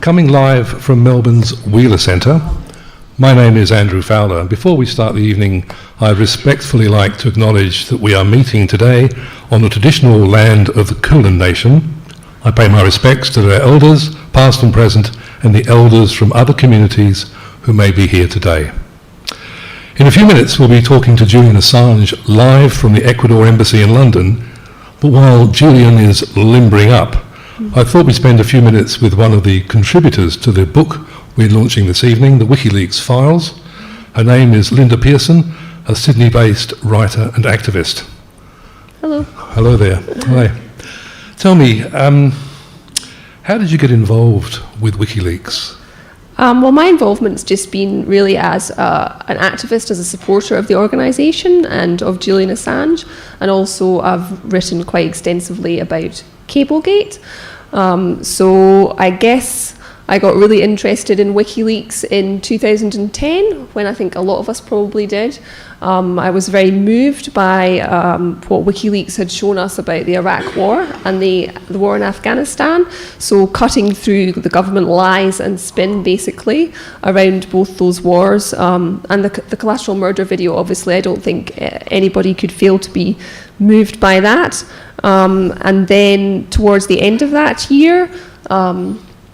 Coming live from Melbourne's Wheeler Centre, my name is Andrew Fowler, and before we start the evening, I'd respectfully like to acknowledge that we are meeting today on the traditional land of the Kulin Nation. I pay my respects to their elders, past and present, and the elders from other communities who may be here today. In a few minutes, we'll be talking to Julian Assange live from the Ecuador Embassy in London, but while Julian is limbering up, I thought we'd spend a few minutes with one of the contributors to the book we're launching this evening, the WikiLeaks Files. Her name is Linda Pearson, a Sydney-based writer and activist. Hello. Hello there. Hi. Tell me, how did you get involved with WikiLeaks? Well, my involvement's just been really as an activist, as a supporter of the organisation and of Julian Assange, and also I've written quite extensively about Cablegate. So I guess I got really interested in WikiLeaks in 2010, when I think a lot of us probably did. I was very moved by what WikiLeaks had shown us about the Iraq War and the war in Afghanistan. So cutting through the government lies and spin, basically, around both those wars. And the collateral murder video, obviously, I don't think anybody could fail to be moved by that. And then towards the end of that year,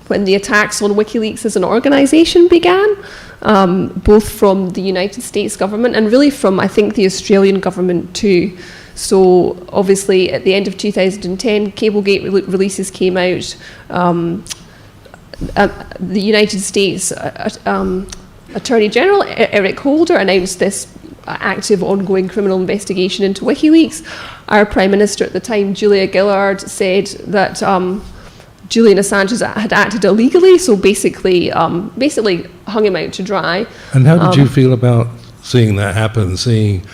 when the attacks on WikiLeaks as an organisation began, both from the United States government and really from, I think, the Australian government too. So obviously at the end of 2010, Cablegate releases came out. The United States Attorney General Eric Holder announced this active ongoing criminal investigation into WikiLeaks. Our Prime Minister at the time, Julia Gillard, said that Julian Assange had acted illegally, so basically hung him out to dry. And how did you feel about seeing that happen, seeing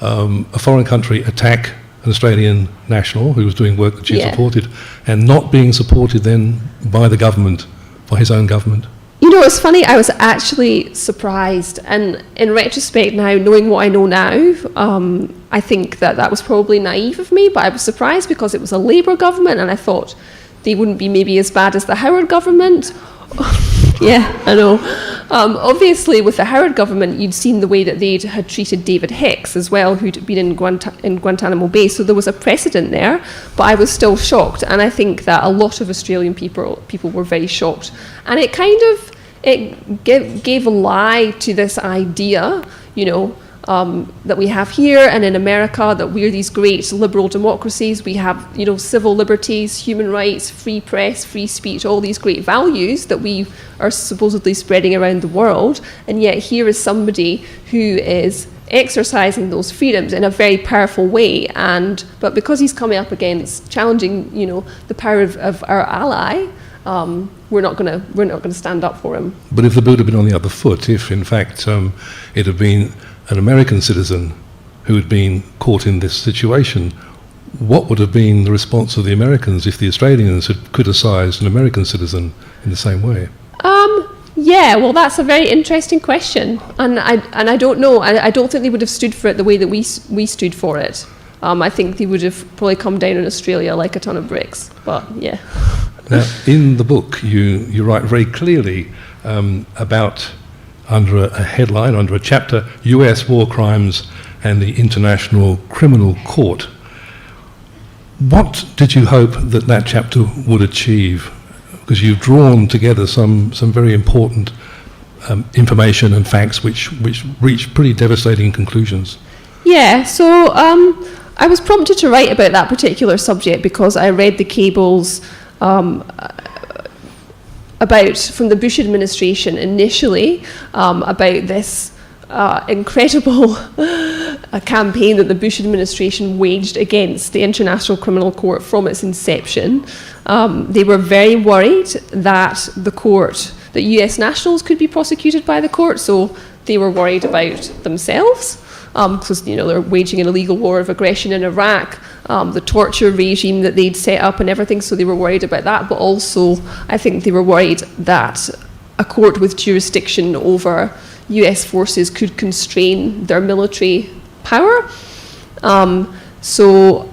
a foreign country attack an Australian national who was doing work that you supported, and not being supported then by the government, by his own government? You know, it's funny, I was actually surprised, and in retrospect now, knowing what I know now, I think that was probably naive of me, but I was surprised because it was a Labour government, and I thought they wouldn't be maybe as bad as the Howard government. Yeah, I know. Obviously, with the Howard government, you'd seen the way that they had treated David Hicks as well, who'd been in Guantanamo Bay, so there was a precedent there, but I was still shocked, and I think that a lot of Australian people were very shocked. And it kind of gave a lie to this idea, you know, that we have here and in America, that we're these great liberal democracies. We have, you know, civil liberties, human rights, free press, free speech, all these great values that we are supposedly spreading around the world. And yet here is somebody who is exercising those freedoms in a very powerful way. But because he's coming up against challenging, you know, the power of our ally, we're not going to stand up for him. But if the boot had been on the other foot, if in fact it had been an American citizen who had been caught in this situation, what would have been the response of the Americans if the Australians had criticised an American citizen in the same way? Yeah, well, that's a very interesting question, and I don't know. I don't think they would have stood for it the way that we stood for it. I think they would have probably come down on Australia like a ton of bricks. But yeah. Now, in the book, you write very clearly about, under a headline, under a chapter, US war crimes and the International Criminal Court. What did you hope that chapter would achieve? Because you've drawn together some very important information and facts which reach pretty devastating conclusions. Yeah, so I was prompted to write about that particular subject because I read the cables about, from the Bush administration initially, about this incredible campaign that the Bush administration waged against the International Criminal Court from its inception. They were very worried that that US nationals could be prosecuted by the court, so they were worried about themselves. Because they're waging an illegal war of aggression in Iraq, the torture regime that they'd set up and everything, so they were worried about that. But also, I think they were worried that a court with jurisdiction over US forces could constrain their military power. So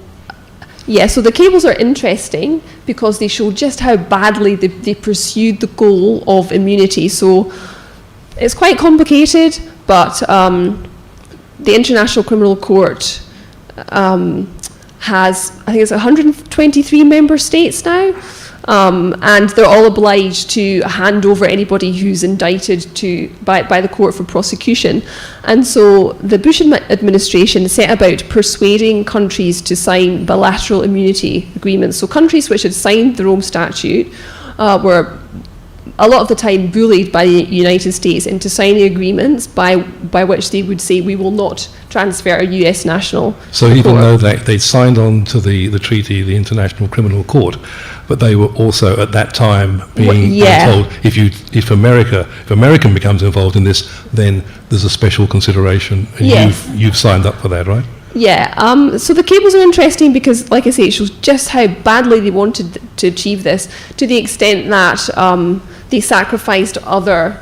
Yeah, so the cables are interesting because they show just how badly they pursued the goal of immunity. So it's quite complicated, but the International Criminal Court has, I think it's 123 member states now, and they're all obliged to hand over anybody who's indicted by the court for prosecution. And so the Bush administration set about persuading countries to sign bilateral immunity agreements. So countries which had signed the Rome Statute were a lot of the time bullied by the United States into signing agreements by which they would say, we will not transfer a US national. So even though they signed on to the treaty, the International Criminal Court, but they were also at that time being told, if American becomes involved in this, then there's a special consideration, and you've signed up for that, right? Yeah, so the cables are interesting because, like I say, it shows just how badly they wanted to achieve this, to the extent that they sacrificed other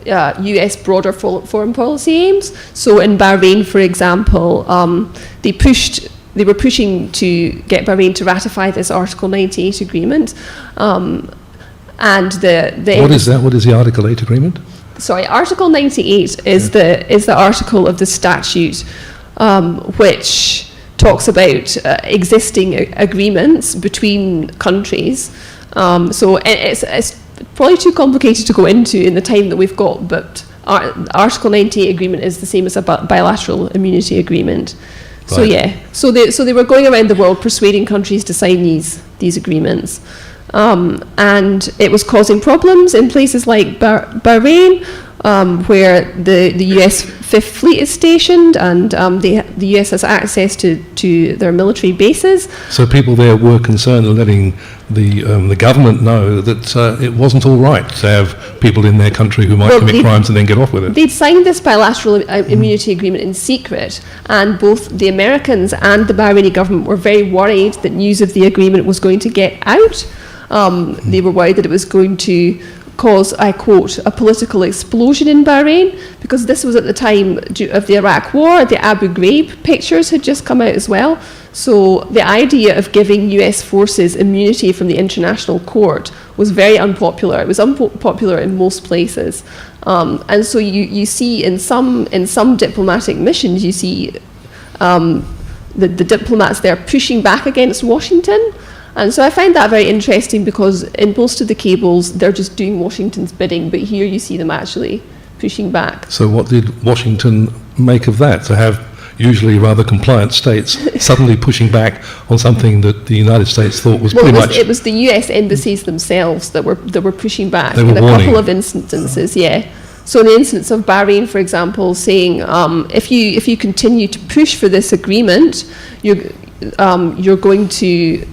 US broader foreign policy aims. So in Bahrain, for example, they were pushing to get Bahrain to ratify this Article 98 agreement. And what is that? What is the Article 8 agreement? Sorry, Article 98 is the article of the statute which talks about existing agreements between countries. So it's probably too complicated to go into in the time that we've got, but Article 98 agreement is the same as a bilateral immunity agreement. Right. So they were going around the world persuading countries to sign these agreements, and it was causing problems in places like Bahrain, where the US Fifth Fleet is stationed, and the US has access to their military bases. So people there were concerned of letting the government know that it wasn't all right to have people in their country who might commit crimes and then get off with it. They'd signed this bilateral immunity agreement in secret, and both the Americans and the Bahraini government were very worried that news of the agreement was going to get out. They were worried that it was going to cause, I quote, a political explosion in Bahrain, because this was at the time of the Iraq War. The Abu Ghraib pictures had just come out as well. So the idea of giving US forces immunity from the International Court was very unpopular. It was unpopular in most places. And so you see in some diplomatic missions, you see the diplomats there pushing back against Washington. And so I find that very interesting, because in most of the cables, they're just doing Washington's bidding, but here you see them actually pushing back. So what did Washington make of that, to have usually rather compliant states suddenly pushing back on something that the United States thought was pretty much... It was the US embassies themselves that were pushing back in a couple of instances, yeah. So in the instance of Bahrain, for example, saying if you continue to push for this agreement, you're going to...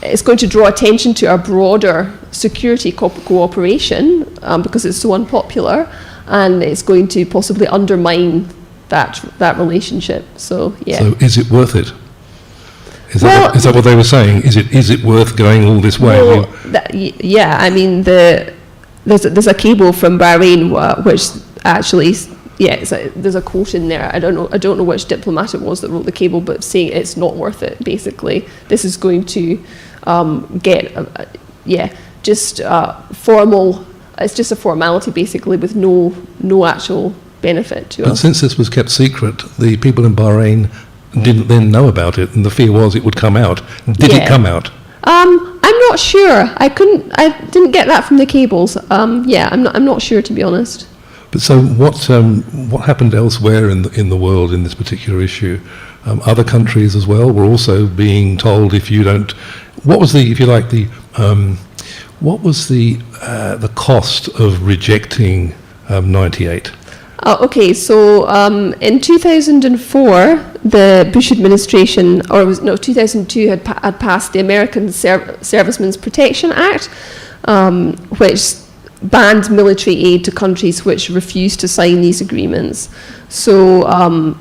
It's going to draw attention to our broader security cooperation because it's so unpopular, and it's going to possibly undermine that relationship. So yeah. So is it worth it? Is that what they were saying? Is it worth going all this way? Well, yeah. I mean, there's a cable from Bahrain which actually. Yeah, there's a quote in there. I don't know which diplomat it was that wrote the cable, but saying it's not worth it. Basically, this is going to just formal. It's just a formality, basically, with no actual benefit to us. But since this was kept secret, the people in Bahrain didn't then know about it, and the fear was it would come out. Did it come out? I'm not sure. I didn't get that from the cables. I'm not sure, to be honest. But so what happened elsewhere in the world in this particular issue? Other countries as well were also being told, if you don't, what was the cost of rejecting 98? Okay, so in 2004, the Bush administration, 2002 had passed the American Servicemen's Protection Act, which banned military aid to countries which refused to sign these agreements. So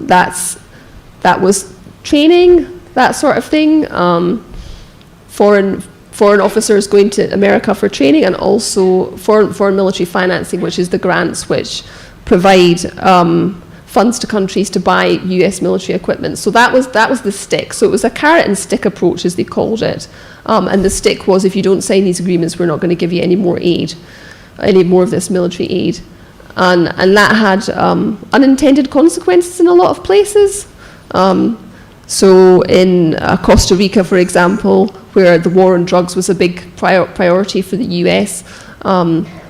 that was training, that sort of thing. Foreign officers going to America for training, and also foreign military financing, which is the grants which provide funds to countries to buy US military equipment. So that was the stick. So it was a carrot and stick approach, as they called it. And the stick was, if you don't sign these agreements, we're not going to give you any more aid, any more of this military aid. And that had unintended consequences in a lot of places. So in Costa Rica, for example, where the war on drugs was a big priority for the US,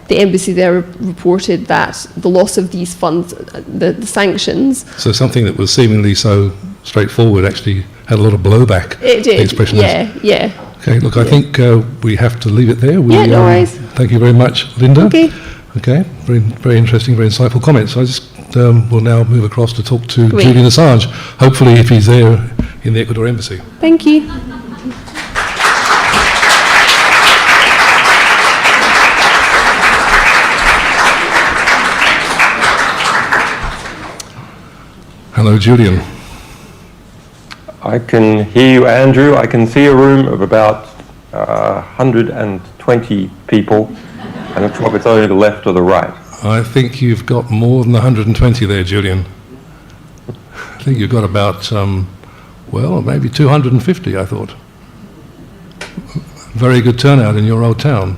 the embassy there reported that the loss of these funds, the sanctions... So something that was seemingly so straightforward actually had a lot of blowback. It did, the expression yeah, yeah. Okay, look, I think we have to leave it there. No worries. Thank you very much, Linda. Okay. Okay, very, very interesting, very insightful comments. I just will now move across to talk to Great. Julian Assange, hopefully if he's there in the Ecuador Embassy. Thank you. Hello, Julian. I can hear you, Andrew. I can see a room of about 120 people. I'm not sure if it's only the left or the right. I think you've got more than 120 there, Julian. I think you've got about, well, maybe 250, I thought. Very good turnout in your old town.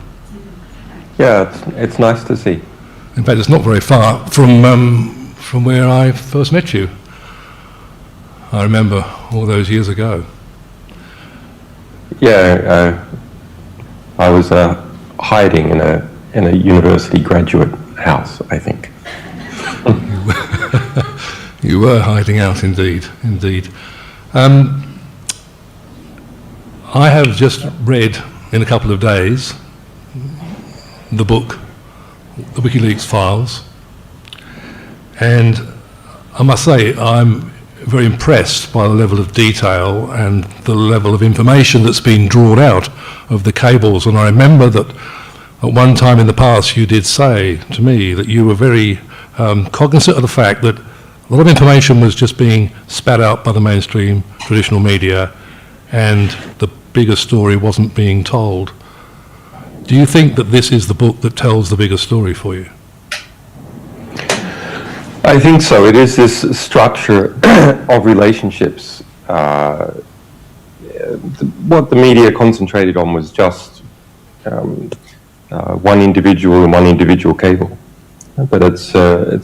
Yeah, it's nice to see. In fact, it's not very far from where I first met you. I remember all those years ago. Yeah, I was hiding in a university graduate house, I think. You were hiding out, indeed. I have just read in a couple of days the book, the WikiLeaks Files, and I must say I'm very impressed by the level of detail and the level of information that's been drawn out of the cables. And I remember that at one time in the past you did say to me that you were very cognizant of the fact that a lot of information was just being spat out by the mainstream traditional media and the bigger story wasn't being told. Do you think that this is the book that tells the bigger story for you? I think so. It is this structure of relationships. What the media concentrated on was just one individual and one individual cable. But it's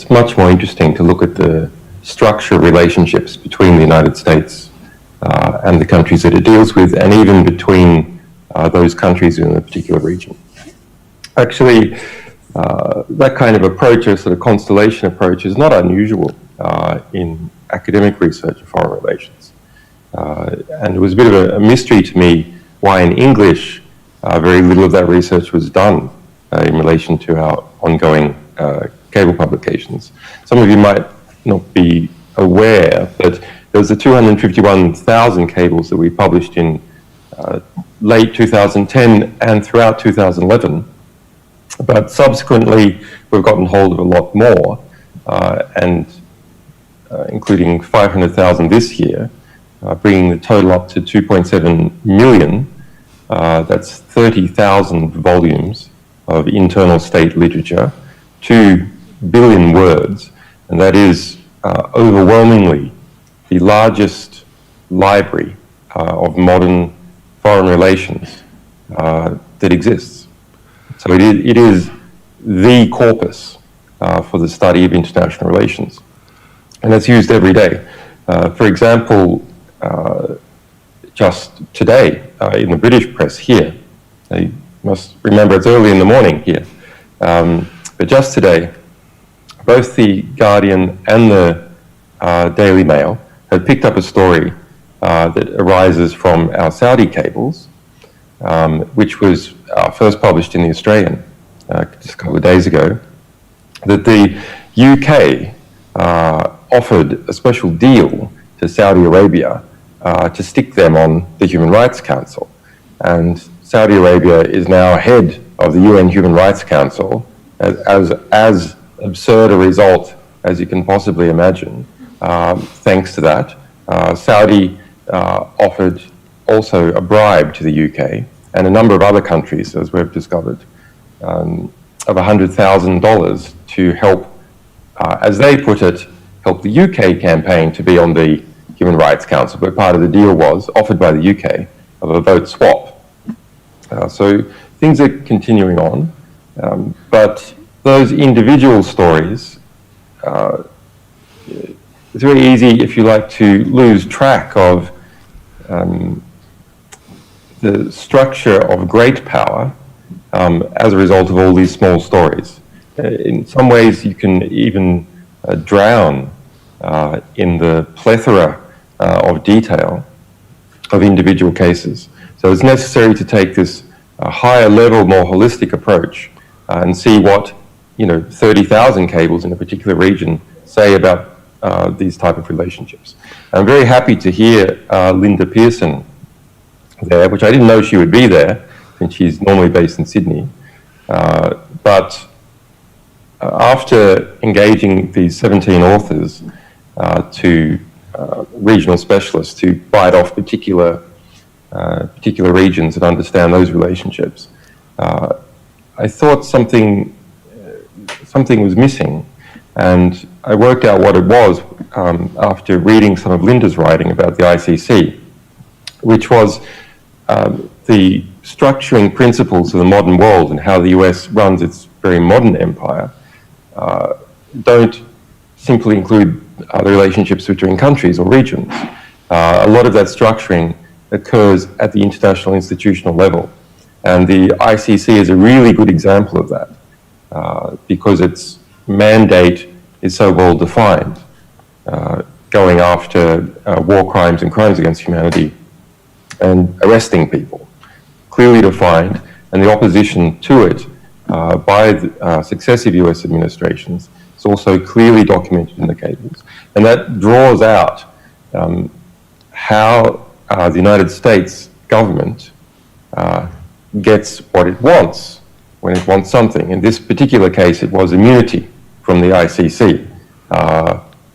much more interesting to look at the structure of relationships between the United States and the countries that it deals with, and even between those countries in a particular region. Actually, that kind of approach, a sort of constellation approach, is not unusual in academic research of foreign relations. And it was a bit of a mystery to me why in English very little of that research was done in relation to our ongoing cable publications. Some of you might not be aware, but there was the 251,000 cables that we published in late 2010 and throughout 2011. But subsequently, we've gotten hold of a lot more, and including 500,000 this year, bringing the total up to 2.7 million. That's 30,000 volumes of internal state literature, 2 billion words, and that is overwhelmingly the largest library of modern foreign relations that exists. So it is the corpus for the study of international relations, and it's used every day. For example, just today in the British press here, you must remember it's early in the morning here, but just today, both the Guardian and the Daily Mail have picked up a story that arises from our Saudi cables, which was first published in the Australian just a couple of days ago, that the UK offered a special deal to Saudi Arabia to stick them on the Human Rights Council. And Saudi Arabia is now head of the UN Human Rights Council, as absurd a result as you can possibly imagine. Thanks to that, Saudi offered also a bribe to the UK and a number of other countries, as we've discovered, of $100,000 to help, as they put it, helped the UK campaign to be on the Human Rights Council, but part of the deal was, offered by the UK, of a vote swap. So things are continuing on, but those individual stories, it's very easy, if you like, to lose track of the structure of great power as a result of all these small stories. In some ways, you can even drown in the plethora of detail of individual cases. So it's necessary to take this higher level, more holistic approach and see what 30,000 cables in a particular region say about these type of relationships. I'm very happy to hear Linda Pearson there, which I didn't know she would be there, since she's normally based in Sydney. But after engaging these 17 authors to regional specialists to bite off particular regions and understand those relationships, I thought something was missing, and I worked out what it was after reading some of Linda's writing about the ICC, which was the structuring principles of the modern world and how the US runs its very modern empire don't simply include the relationships between countries or regions. A lot of that structuring occurs at the international institutional level, and the ICC is a really good example of that because its mandate is so well defined, going after war crimes and crimes against humanity and arresting people, clearly defined, and the opposition to it by the, successive US administrations is also clearly documented in the cables. And that draws out how the United States government gets what it wants when it wants something. In this particular case, it was immunity from the ICC.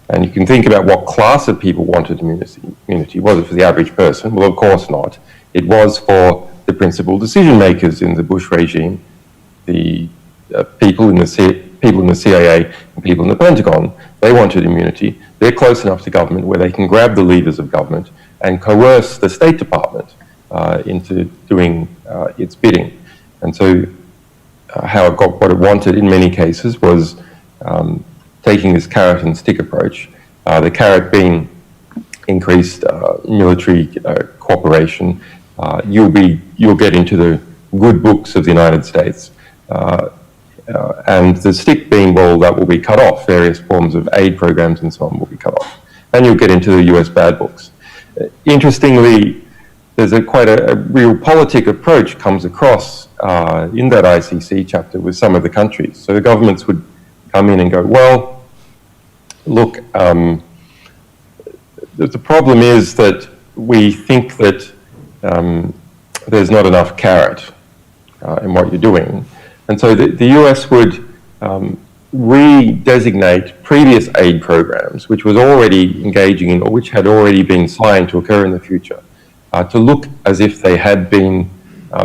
And you can think about what class of people wanted immunity. Was it for the average person? Well, of course not. It was for the principal decision makers in the Bush regime, the people in the CIA and people in the Pentagon. They wanted immunity. They're close enough to government where they can grab the leaders of government and coerce the State Department into doing its bidding. And so how it got what it wanted in many cases was taking this carrot and stick approach, the carrot being increased military cooperation. You'll get into the good books of the United States, and the stick being, well, that will be cut off. Various forms of aid programs and so on will be cut off, and you'll get into the US bad books. Interestingly, there's quite a realpolitik approach comes across in that ICC chapter with some of the countries. So the governments would come in and go, well, look, the problem is that we think that there's not enough carrot in what you're doing. And so the US would redesignate previous aid programs, which was already engaging in, or which had already been signed to occur in the future, to look as if they had been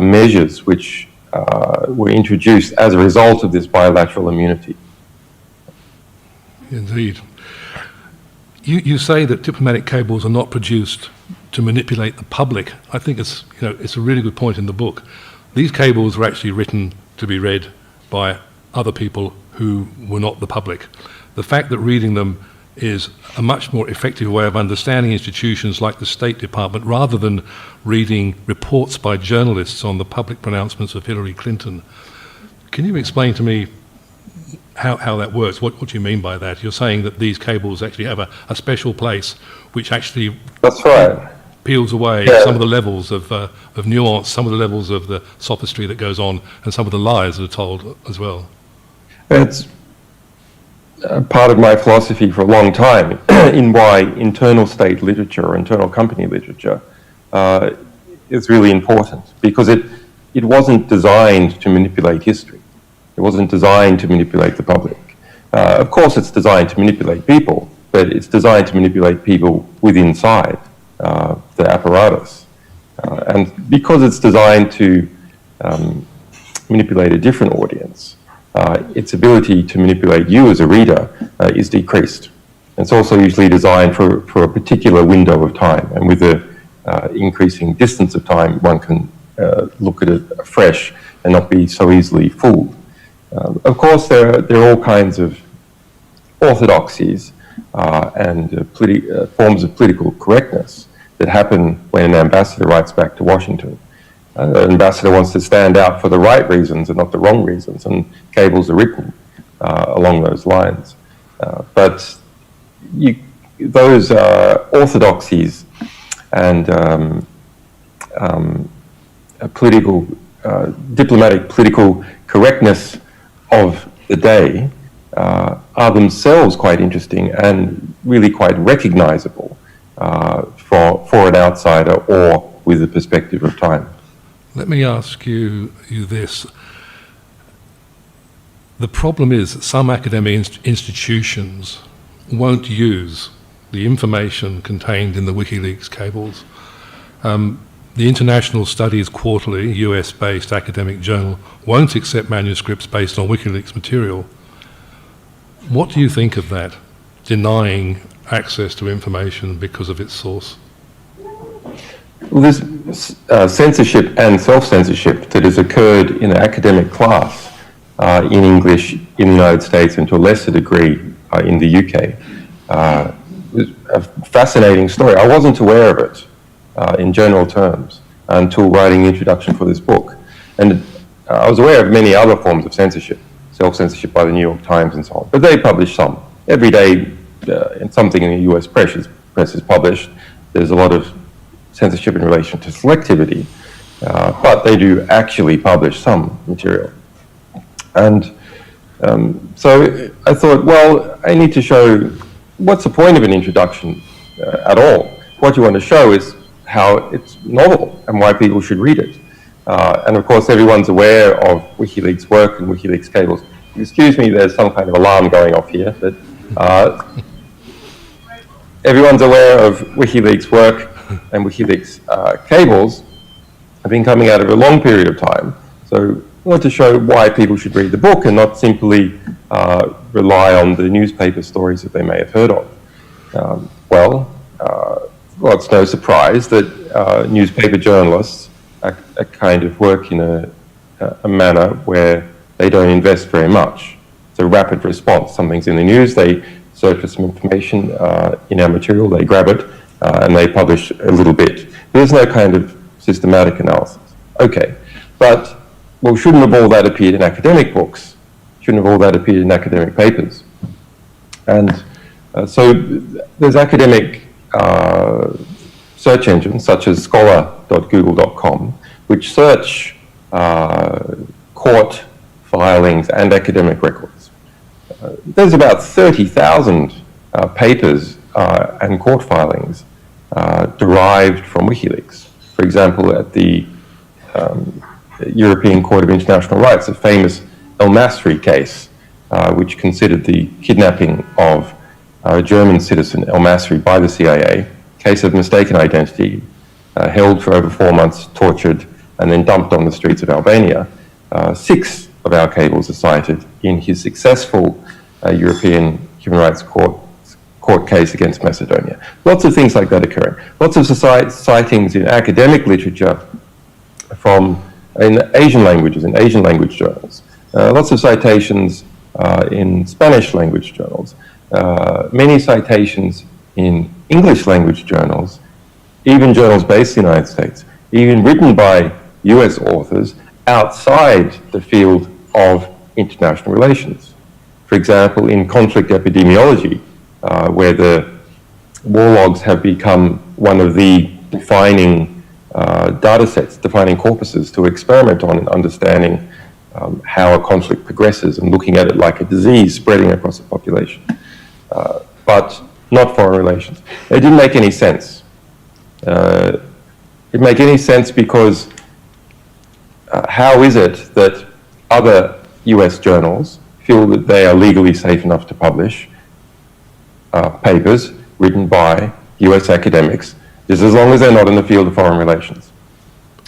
measures which were introduced as a result of this bilateral immunity. Indeed. You say that diplomatic cables are not produced to manipulate the public. I think it's a really good point in the book. These cables were actually written to be read by other people who were not the public. The fact that reading them is a much more effective way of understanding institutions like the State Department, rather than reading reports by journalists on the public pronouncements of Hillary Clinton. Can you explain to me how that works? What do you mean by that? You're saying that these cables actually have a special place which actually That's right. peels away some of the levels of nuance, some of the levels of the sophistry that goes on, and some of the lies that are told as well. It's part of my philosophy for a long time in why internal state literature or internal company literature is really important, because it wasn't designed to manipulate history. It wasn't designed to manipulate the public. Of course, it's designed to manipulate people, but it's designed to manipulate people inside the apparatus. And because it's designed to manipulate a different audience, its ability to manipulate you as a reader is decreased. It's also usually designed for a particular window of time, and with the increasing distance of time, one can look at it afresh and not be so easily fooled. Of course, there are all kinds of orthodoxies and forms of political correctness that happen when an ambassador writes back to Washington. An ambassador wants to stand out for the right reasons and not the wrong reasons, and cables are written along those lines. But those orthodoxies and diplomatic political correctness of the day are themselves quite interesting and really quite recognizable for an outsider or with the perspective of time. Let me ask you this. The problem is that some academic institutions won't use the information contained in the WikiLeaks cables. The International Studies Quarterly, US-based academic journal, won't accept manuscripts based on WikiLeaks material. What do you think of that, denying access to information because of its source? Well, this censorship and self-censorship that has occurred in an academic class in English in the United States and to a lesser degree in the UK is a fascinating story. I wasn't aware of it in general terms until writing the introduction for this book. And I was aware of many other forms of censorship, self-censorship by the New York Times and so on, but they publish some. Every day something in the US press is published. There's a lot of censorship in relation to selectivity, but they do actually publish some material. And so I thought, well, I need to show what's the point of an introduction at all. What you want to show is how it's novel and why people should read it. And of course, everyone's aware of WikiLeaks' work and WikiLeaks cables. Excuse me, there's some kind of alarm going off here. But everyone's aware of WikiLeaks' work and WikiLeaks cables have been coming out over a long period of time. So I want to show why people should read the book and not simply rely on the newspaper stories that they may have heard of. Well, it's no surprise that newspaper journalists are kind of work in a manner where they don't invest very much. It's a rapid response. Something's in the news, they search for some information in our material, they grab it, and they publish a little bit. There's no kind of systematic analysis. Okay, but well, shouldn't have all that appeared in academic books? Shouldn't have all that appeared in academic papers? And so there's academic search engines such as scholar.google.com, which search court filings and academic records. There's about 30,000 papers and court filings derived from WikiLeaks. For example, at the European Court of International Rights, a famous El Masri case, which considered the kidnapping of a German citizen, El Masri, by the CIA, case of mistaken identity, held for over 4 months, tortured, and then dumped on the streets of Albania. 6 of our cables are cited in his successful European Human Rights Court case against Macedonia. Lots of things like that occurring. Lots of sightings in academic literature in Asian languages, in Asian language journals. Lots of citations in Spanish language journals. Many citations in English language journals, even journals based in the United States, even written by US authors outside the field of international relations. For example, in conflict epidemiology, where the war logs have become one of the defining data sets, defining corpuses to experiment on in understanding how a conflict progresses and looking at it like a disease spreading across a population. But not foreign relations. It didn't make any sense. It didn't make any sense because how is it that other US journals feel that they are legally safe enough to publish papers written by US academics, just as long as they're not in the field of foreign relations?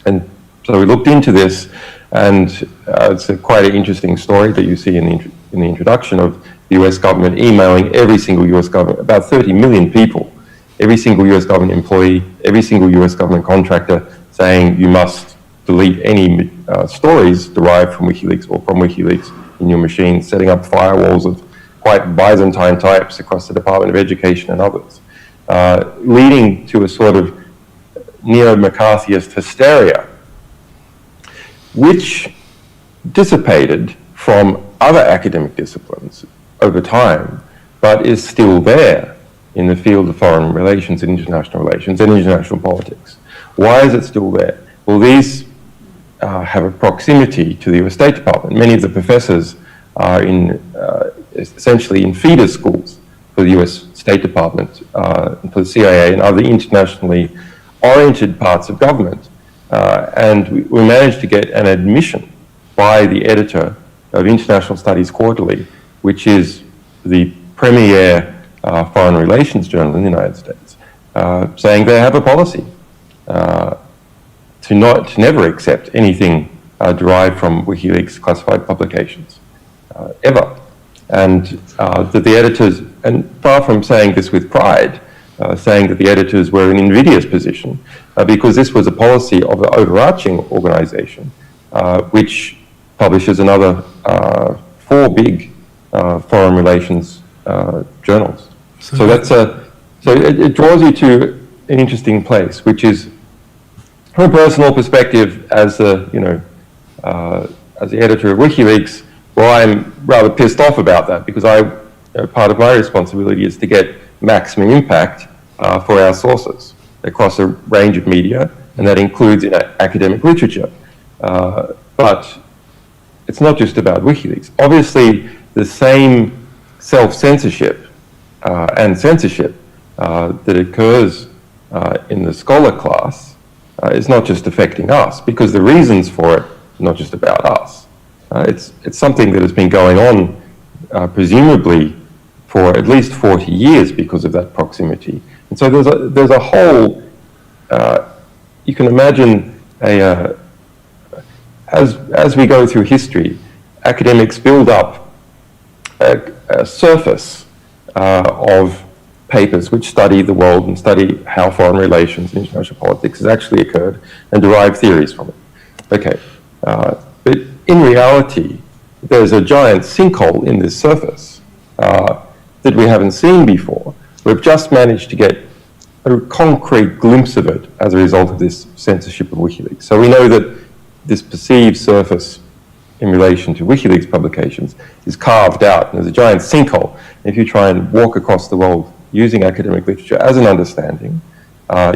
And so we looked into this, and it's quite an interesting story that you see in the introduction of the US government emailing every single US government, about 30 million people, every single US government employee, every single US government contractor, saying you must delete any stories derived from WikiLeaks or from WikiLeaks in your machine, setting up firewalls of quite Byzantine types across the Department of Education and others, leading to a sort of neo-McCarthyist hysteria, which dissipated from other academic disciplines over time, but is still there in the field of foreign relations and international politics. Why is it still there? Well, these have a proximity to the US State Department. Many of the professors are essentially in feeder schools for the US State Department, for the CIA and other internationally oriented parts of government. And we managed to get an admission by the editor of International Studies Quarterly, which is the premier foreign relations journal in the United States, saying they have a policy to never accept anything derived from WikiLeaks classified publications, ever. And that the editors, and far from saying this with pride, saying that the editors were in an invidious position, because this was a policy of the overarching organization, which publishes another 4 big foreign relations journals. So that's it draws you to an interesting place, which is, from a personal perspective, as the editor of WikiLeaks, well, I'm rather pissed off about that, because part of my responsibility is to get maximum impact for our sources across a range of media, and that includes in academic literature. But it's not just about WikiLeaks. Obviously, the same self-censorship and censorship that occurs in the scholar class is not just affecting us, because the reasons for it are not just about us. It's something that has been going on, presumably, for at least 40 years because of that proximity. And so there's a whole, you can imagine as we go through history, academics build up a surface of papers which study the world and study how foreign relations and international politics has actually occurred and derive theories from it. Okay, but in reality, there's a giant sinkhole in this surface that we haven't seen before. We've just managed to get a concrete glimpse of it as a result of this censorship of WikiLeaks. So we know that this perceived surface in relation to WikiLeaks publications is carved out, and there's a giant sinkhole. If you try and walk across the world using academic literature as an understanding,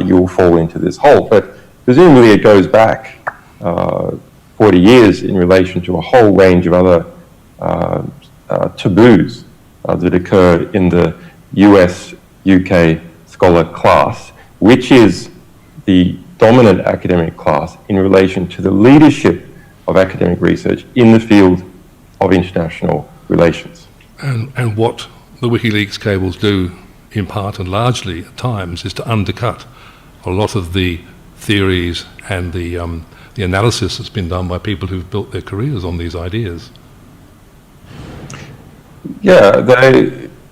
you will fall into this hole. But presumably it goes back 40 years in relation to a whole range of other taboos that occur in the US, UK scholar class, which is the dominant academic class in relation to the leadership of academic research in the field of international relations. And what the WikiLeaks cables do, in part and largely at times, is to undercut a lot of the theories and the analysis that's been done by people who've built their careers on these ideas. Yeah,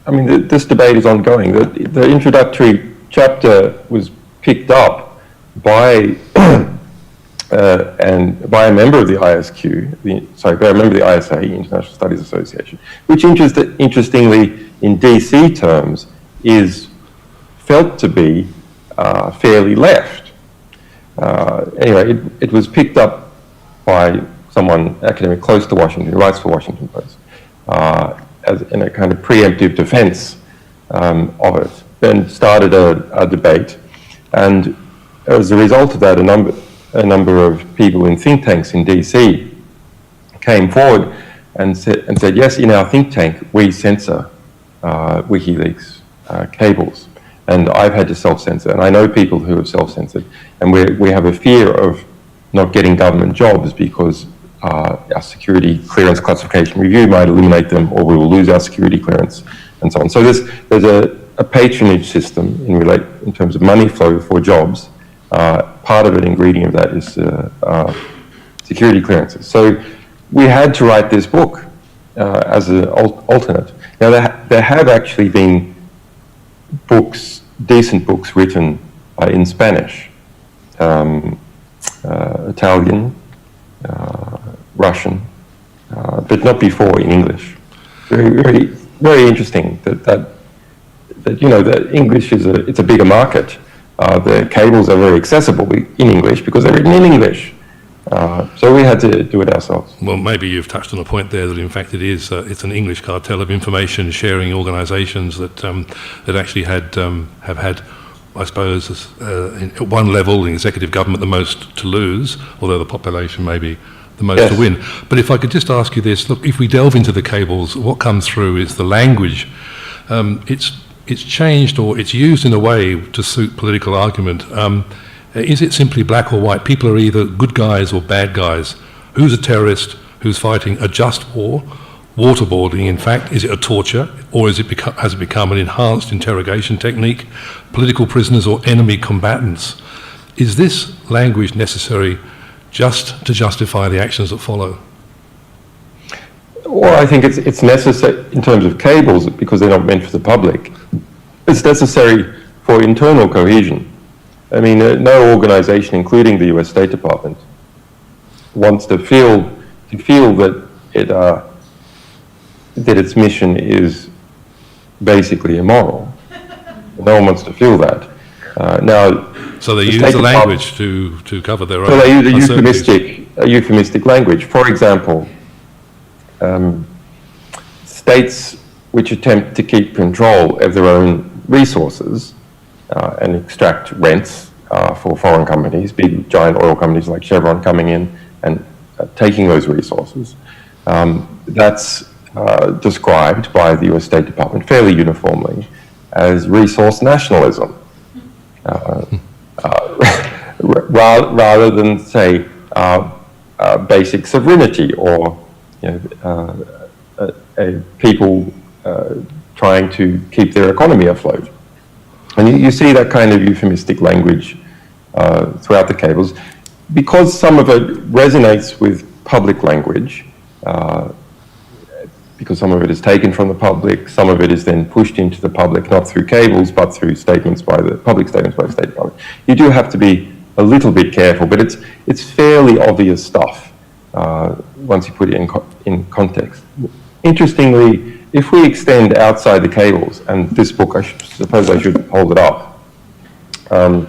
this debate is ongoing. The introductory chapter was picked up by by a member of the ISQ, by a member of the ISA, International Studies Association, which interestingly, in DC terms, is felt to be fairly left. Anyway, it was picked up by someone, academic close to Washington, who writes for Washington Post, as in a kind of preemptive defense of it, then started a debate. And as a result of that, a number of people in think tanks in DC came forward and said, yes, in our think tank, we censor WikiLeaks cables. And I've had to self-censor, and I know people who have self-censored, and we have a fear of not getting government jobs because our security clearance classification review might eliminate them, or we will lose our security clearance, and so on. So there's a patronage system in terms of money flow for jobs. Part of an ingredient of that is security clearances. So we had to write this book, as an alternate. Now, there have actually been books, decent books written in Spanish, Italian, Russian, but not before in English. Very, very interesting that you know, that English it's a bigger market. The cables are very accessible in English because they're written in English. So we had to do it ourselves. Well, maybe you've touched on a point there that in fact it is it's an English cartel of information sharing organisations that that actually have had, I suppose, at one level, the executive government, the most to lose, although the population may be the most to win. But if I could just ask you this, look, if we delve into the cables, what comes through is the language. It's changed, or it's used in a way to suit political argument. Is it simply black or white? People are either good guys or bad guys. Who's a terrorist? Who's fighting a just war? Waterboarding, in fact, is it a torture, or has it become an enhanced interrogation technique? Political prisoners or enemy combatants? Is this language necessary just to justify the actions that follow? Well, I think it's necessary in terms of cables because they're not meant for the public. It's necessary for internal cohesion. I mean, no organization, including the US State Department, wants to feel that its mission is basically immoral. No one wants to feel that. So they use the language to cover their own. So they use a euphemistic language. For example, states which attempt to keep control of their own resources and extract rents for foreign companies, big giant oil companies like Chevron coming in and taking those resources. That's described by the US State Department fairly uniformly as resource nationalism, rather than, say, basic sovereignty or people trying to keep their economy afloat. And you see that kind of euphemistic language throughout the cables. Because some of it resonates with public language, because some of it is taken from the public, some of it is then pushed into the public, not through cables, but through statements by the public statements by the State Department. You do have to be a little bit careful, but it's fairly obvious stuff once you put it in context. Interestingly, if we extend outside the cables, and this book, I suppose I should hold it up. There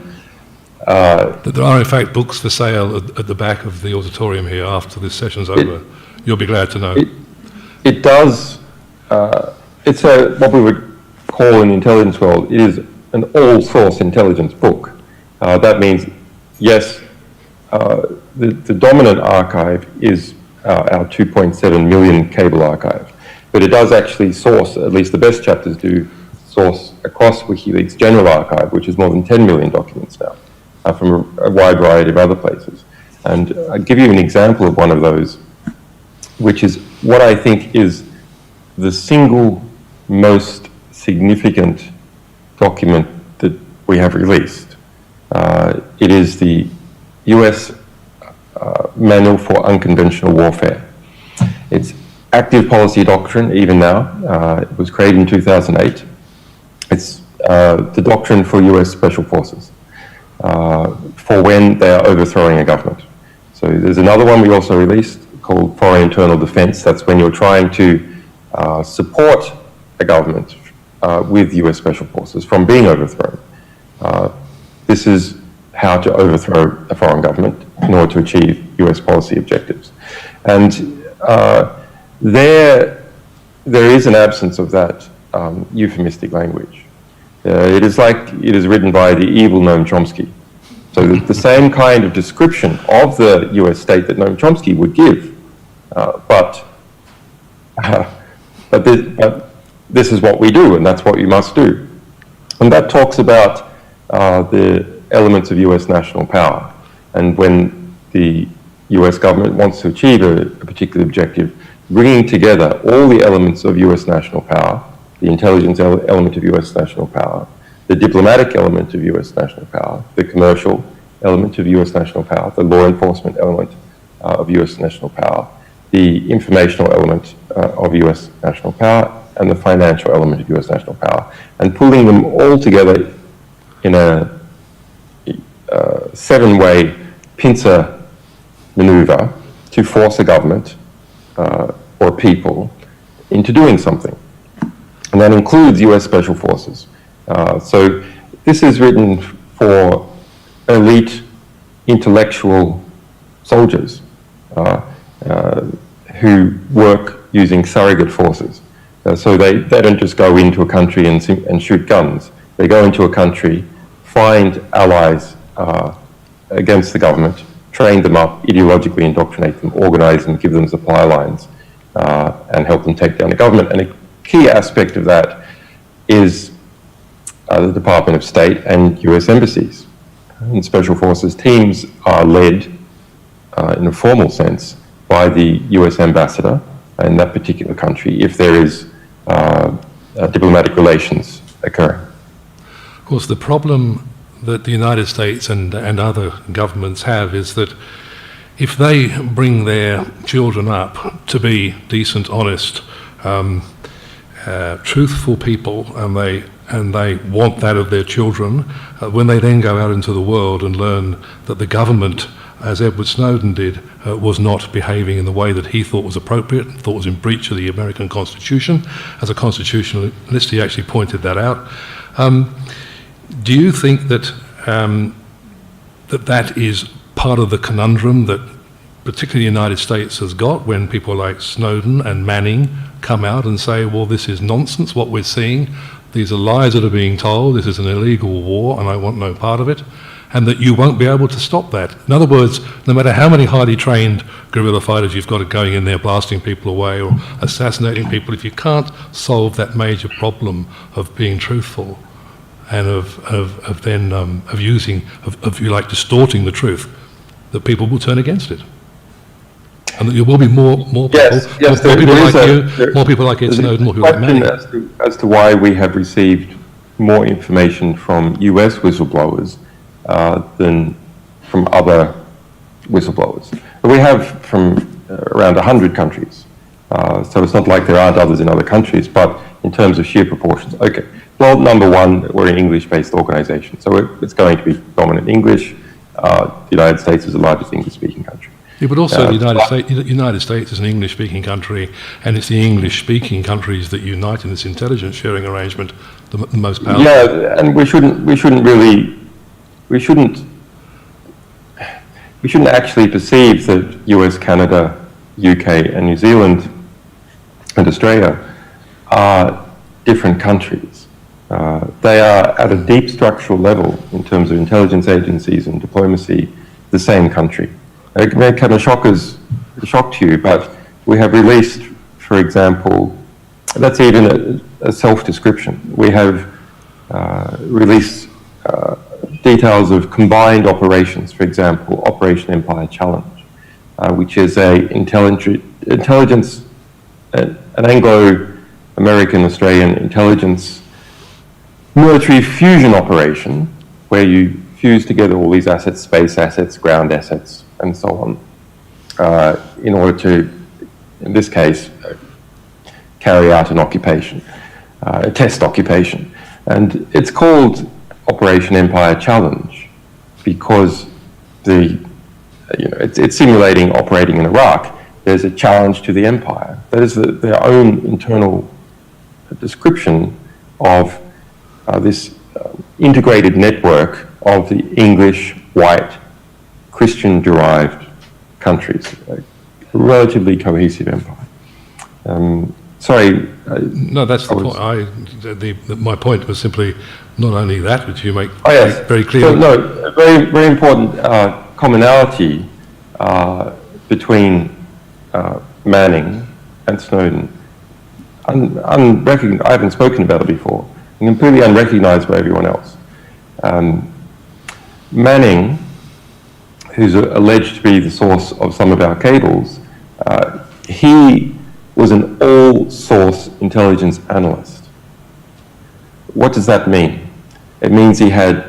are in fact books for sale at the back of the auditorium here after this session's over. You'll be glad to know. It does, it's what we would call in the intelligence world, it is an all-source intelligence book. That means, yes, the dominant archive is our 2.7 million cable archive, but it does actually source, at least the best chapters do, source across WikiLeaks General Archive, which is more than 10 million documents now, from a wide variety of other places. And I'll give you an example of one of those, which is what I think is the single most significant document that we have released. It is the US Manual for Unconventional Warfare. It's active policy doctrine even now. It was created in 2008. It's the doctrine for US Special Forces for when they are overthrowing a government. So there's another one we also released called Foreign Internal Defense. That's when you're trying to support a government with US Special Forces from being overthrown. This is how to overthrow a foreign government in order to achieve US policy objectives. And there is an absence of that euphemistic language. It is like it is written by the evil Noam Chomsky. So the same kind of description of the US state that Noam Chomsky would give, but this is what we do, and that's what you must do. And that talks about the elements of US national power. And when the US government wants to achieve a particular objective, bringing together all the elements of US national power, the intelligence element of US national power, the diplomatic element of US national power, the commercial element of US national power, the law enforcement element of US national power, the informational element of US national power and the financial element of US national power, and pulling them all together in a seven-way pincer maneuver to force a government or people into doing something. And that includes US Special Forces. So this is written for elite intellectual soldiers who work using surrogate forces. So they don't just go into a country and shoot guns. They go into a country, find allies against the government, train them up, ideologically indoctrinate them, organize them, give them supply lines, and help them take down the government. And a key aspect of that is the Department of State and US embassies. And Special Forces teams are led, in a formal sense, by the US ambassador in that particular country if there is diplomatic relations occurring. Of course, the problem that the United States and other governments have is that if they bring their children up to be decent, honest, truthful people, and they want that of their children, when they then go out into the world and learn that the government, as Edward Snowden did, was not behaving in the way that he thought was appropriate, thought was in breach of the American Constitution. As a constitutionalist, he actually pointed that out. Do you think that that is part of the conundrum that particularly the United States has got when people like Snowden and Manning come out and say, well, this is nonsense, what we're seeing, these are lies that are being told, this is an illegal war and I want no part of it, and that you won't be able to stop that? In other words, no matter how many highly trained guerrilla fighters you've got going in there blasting people away or assassinating people, if you can't solve that major problem of being truthful and of you like distorting the truth, that people will turn against it, and that there will be more people, more people like Ed Snowden, more people like Manning. As to why we have received more information from US whistleblowers than from other whistleblowers. We have from around 100 countries, so it's not like there aren't others in other countries, but in terms of sheer proportions. Okay, well, number one, we're an English-based organization, so it's going to be dominant English. The United States is the largest English-speaking country. Yeah, but also the United States is an English-speaking country, and it's the English-speaking countries that unite in this intelligence sharing arrangement the most powerful. Yeah, and we shouldn't actually perceive that US, Canada, UK, and New Zealand and Australia are different countries. They are at a deep structural level in terms of intelligence agencies and diplomacy, the same country. It may come as a shock to you, but we have released, for example, that's even a self-description. We have released details of combined operations, for example, Operation Empire Challenge, which is an intelligence, an Anglo-American Australian intelligence military fusion operation where you fuse together all these assets, space assets, ground assets, and so on, in order to, in this case, carry out an occupation, a test occupation. And it's called Operation Empire Challenge because it's simulating operating in Iraq. There's a challenge to the empire. That is their own internal description of this integrated network of the English, white, Christian-derived countries, a relatively cohesive empire. Sorry. No, that's the point. My point was simply not only that, which you make very clear. So, no, very, very important commonality between Manning and Snowden. I haven't spoken about it before. And completely unrecognized by everyone else. Manning, who's alleged to be the source of some of our cables, he was an all-source intelligence analyst. What does that mean? It means he had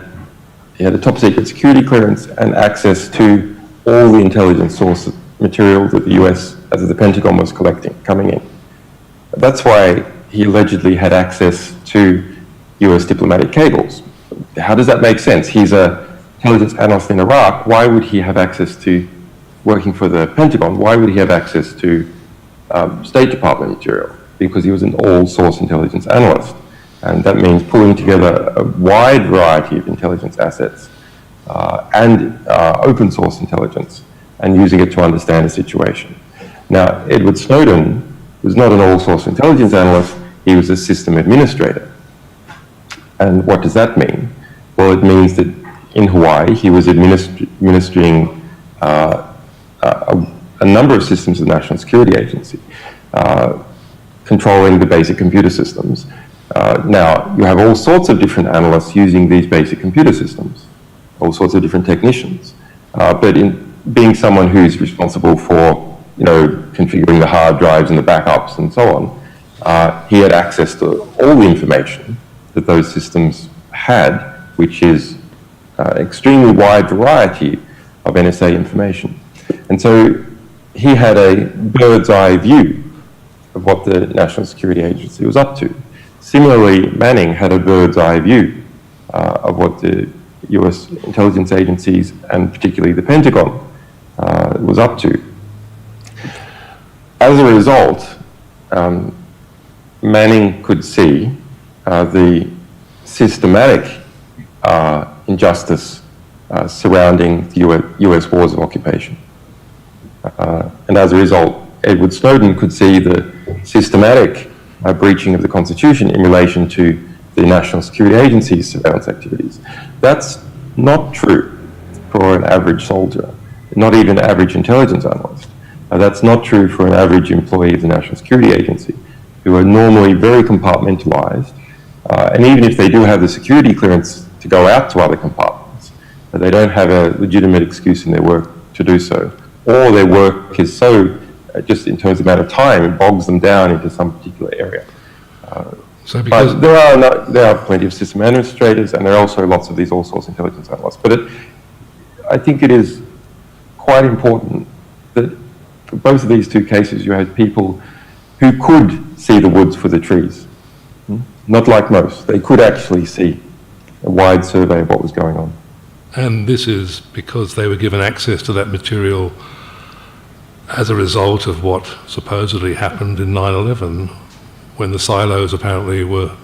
a top-secret security clearance and access to all the intelligence source material that the US the Pentagon was coming in. That's why he allegedly had access to US diplomatic cables. How does that make sense? He's an intelligence analyst in Iraq. Why would he have access to working for the Pentagon? Why would he have access to State Department material? Because he was an all-source intelligence analyst. And that means pulling together a wide variety of intelligence assets and open source intelligence and using it to understand a situation. Now, Edward Snowden was not an all-source intelligence analyst, he was a system administrator. And what does that mean? Well, it means that in Hawaii, he was administering a number of systems of the National Security Agency, controlling the basic computer systems. Now, you have all sorts of different analysts using these basic computer systems, all sorts of different technicians. But in being someone who's responsible for, configuring the hard drives and the backups and so on, he had access to all the information that those systems had, which is extremely wide variety of NSA information. And so he had a bird's eye view of what the National Security Agency was up to. Similarly, Manning had a bird's eye view of what the US intelligence agencies, and particularly the Pentagon, was up to. As a result, Manning could see the systematic injustice surrounding the US wars of occupation. And as a result, Edward Snowden could see the systematic breaching of the Constitution in relation to the National Security Agency's surveillance activities. That's not true for an average soldier, not even an average intelligence analyst. That's not true for an average employee of the National Security Agency, who are normally very compartmentalized. And even if they do have the security clearance to go out to other compartments, they don't have a legitimate excuse in their work to do so. Or their work is so, just in terms of amount of time, it bogs them down into some particular area. But there are plenty of system administrators, and there are also lots of these all-source intelligence analysts. But I think it is quite important that for both of these two cases, you had people who could see the woods for the trees. Not like most. They could actually see a wide survey of what was going on. And this is because they were given access to that material as a result of what supposedly happened in 9/11, when the silos apparently were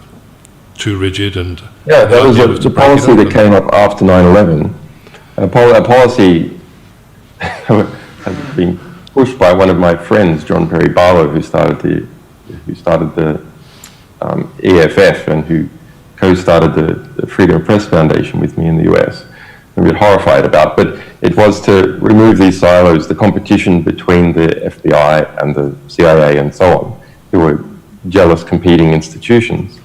too rigid and... Yeah, that was the policy that came up after 9/11. A policy has been pushed by one of my friends, John Perry Barlow, who started the EFF and who co-started the Freedom of Press Foundation with me in the US. I'm a bit horrified about, but it was to remove these silos, the competition between the FBI and the CIA and so on, who were jealous competing institutions.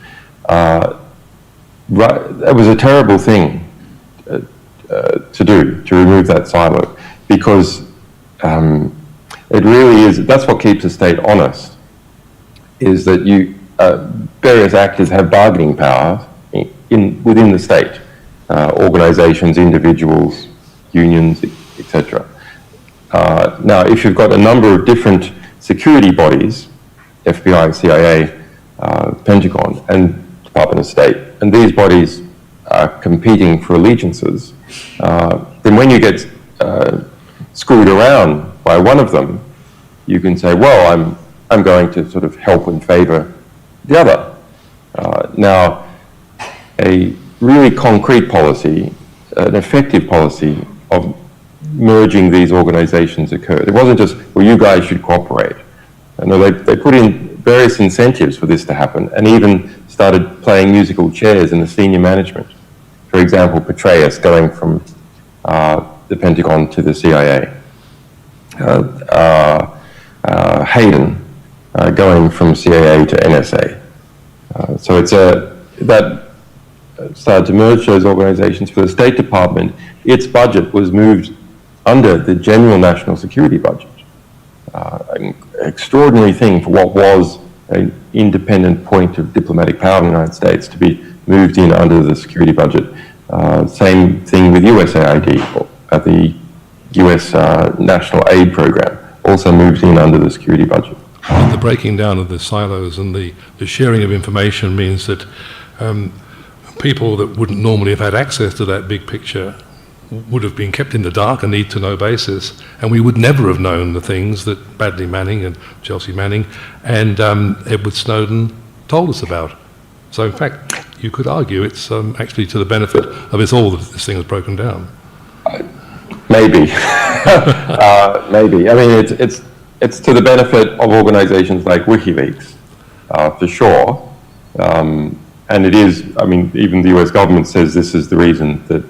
That was a terrible thing to do, to remove that silo, because it really is, that's what keeps the state honest, is that various actors have bargaining power within the state, organizations, individuals, unions, etc. Now, if you've got a number of different security bodies, FBI, CIA, Pentagon, and Department of State, and these bodies are competing for allegiances, then when you get screwed around by one of them, you can say, well, I'm going to sort of help and favor the other. Now, a really concrete policy, an effective policy of merging these organizations occurred. It wasn't just, well, you guys should cooperate. No, they put in various incentives for this to happen, and even started playing musical chairs in the senior management. For example, Petraeus going from the Pentagon to the CIA. Hayden going from CIA to NSA. So it's that started to merge those organizations. For the State Department, its budget was moved under the general national security budget. An extraordinary thing for what was an independent point of diplomatic power in the United States to be moved in under the security budget. Same thing with USAID, the US National Aid Program. also moved in under the security budget. And the breaking down of the silos and the sharing of information means that people that wouldn't normally have had access to that big picture would have been kept in the dark, a need-to-know basis, and we would never have known the things that Badley Manning and Chelsea Manning and Edward Snowden told us about. So, in fact, you could argue it's actually to the benefit of us all that this thing has broken down. Maybe, maybe. I mean, it's to the benefit of organisations like WikiLeaks, for sure. And it is. I mean, even the US government says this is the reason that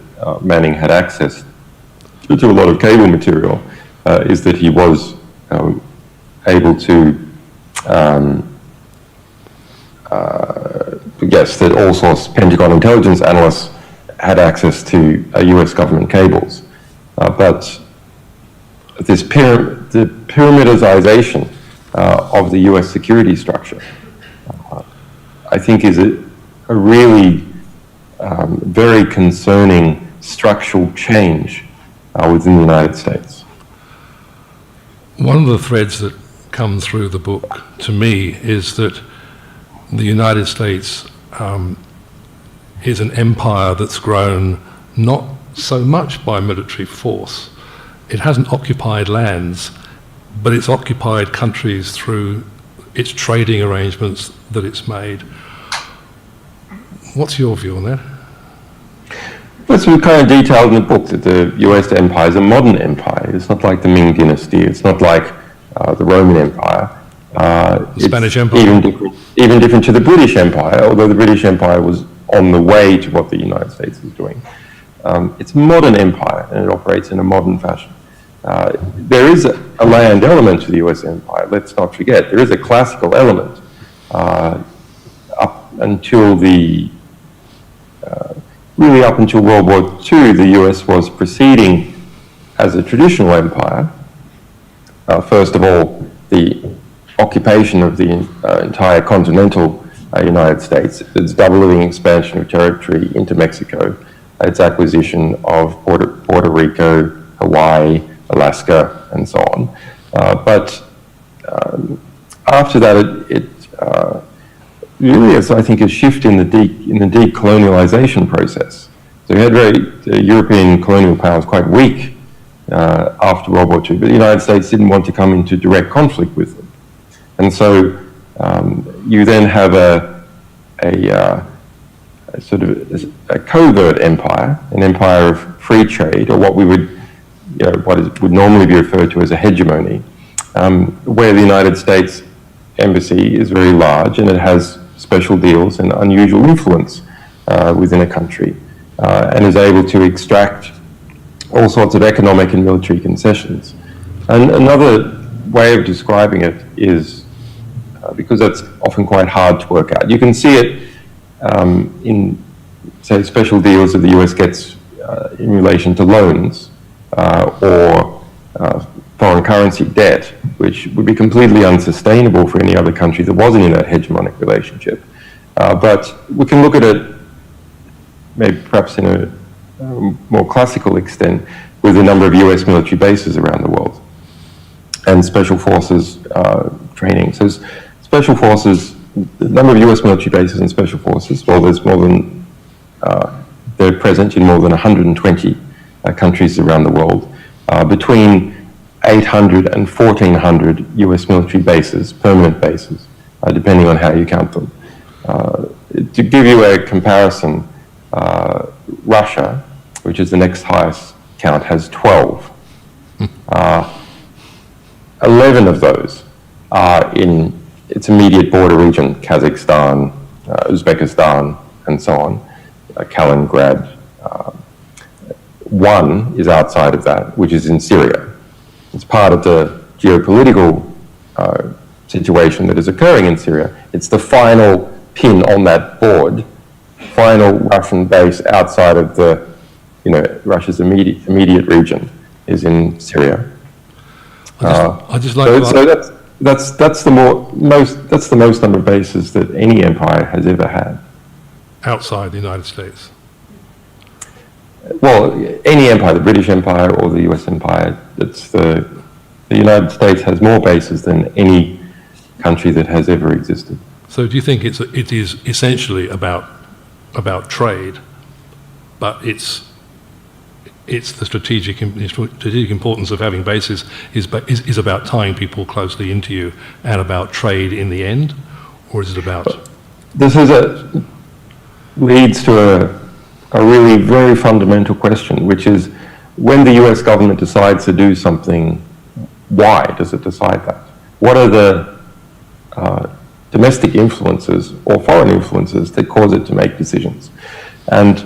Manning had access to a lot of cable material, is that he was able to guess that all sorts of Pentagon intelligence analysts had access to US government cables. But this the pyramidization of the US security structure, I think, is a really very concerning structural change within the United States. One of the threads that come through the book to me is that the United States is an empire that's grown not so much by military force. It hasn't occupied lands, but it's occupied countries through its trading arrangements that it's made. What's your view on that? That's kind of detailed in the book, that the US empire is a modern empire. It's not like the Ming Dynasty. It's not like the Roman Empire. The Spanish Empire? Even different to the British Empire, although the British Empire was on the way to what the United States is doing. It's a modern empire, and it operates in a modern fashion. There is a land element to the US empire, let's not forget. There is a classical element. Up until really up until World War II, the US was proceeding as a traditional empire. First of all, the occupation of the entire continental United States, its double-living expansion of territory into Mexico, its acquisition of Puerto Rico, Hawaii, Alaska, and so on. But after that, it really is, I think, a shift in the decolonialization process. So we had the European colonial powers quite weak after World War II, but the United States didn't want to come into direct conflict with them. And so you then have a sort of a covert empire, an empire of free trade, or what we would, would normally be referred to as a hegemony, where the United States embassy is very large and it has special deals and unusual influence within a country, and is able to extract all sorts of economic and military concessions. And another way of describing it is, because that's often quite hard to work out, you can see it in, say, special deals that the US gets in relation to loans or foreign currency debt, which would be completely unsustainable for any other country that wasn't in that hegemonic relationship. But we can look at it maybe perhaps in a more classical extent with the number of US military bases around the world and special forces training. So special forces, the number of US military bases and special forces, well, there's more than, they're present in more than 120 countries around the world. Between 800 and 1,400 US military bases, permanent bases, depending on how you count them. To give you a comparison, Russia, which is the next highest count, has 12. 11 of those are in its immediate border region, Kazakhstan, Uzbekistan, and so on, Kaliningrad. One is outside of that, which is in Syria. It's part of the geopolitical situation that is occurring in Syria. It's the final pin on that board, final Russian base outside of the, Russia's immediate region is in Syria. I just like so that's the most number of bases that any empire has ever had outside the United States. Well, any empire, the British Empire or the US Empire, that's the The United States has more bases than any country that has ever existed. So do you think it is essentially about trade, but it's the strategic importance of having bases is about tying people closely into you and about trade in the end, or is it about? This leads to a really very fundamental question, which is when the US government decides to do something, why does it decide that? What are the domestic influences or foreign influences that cause it to make decisions? And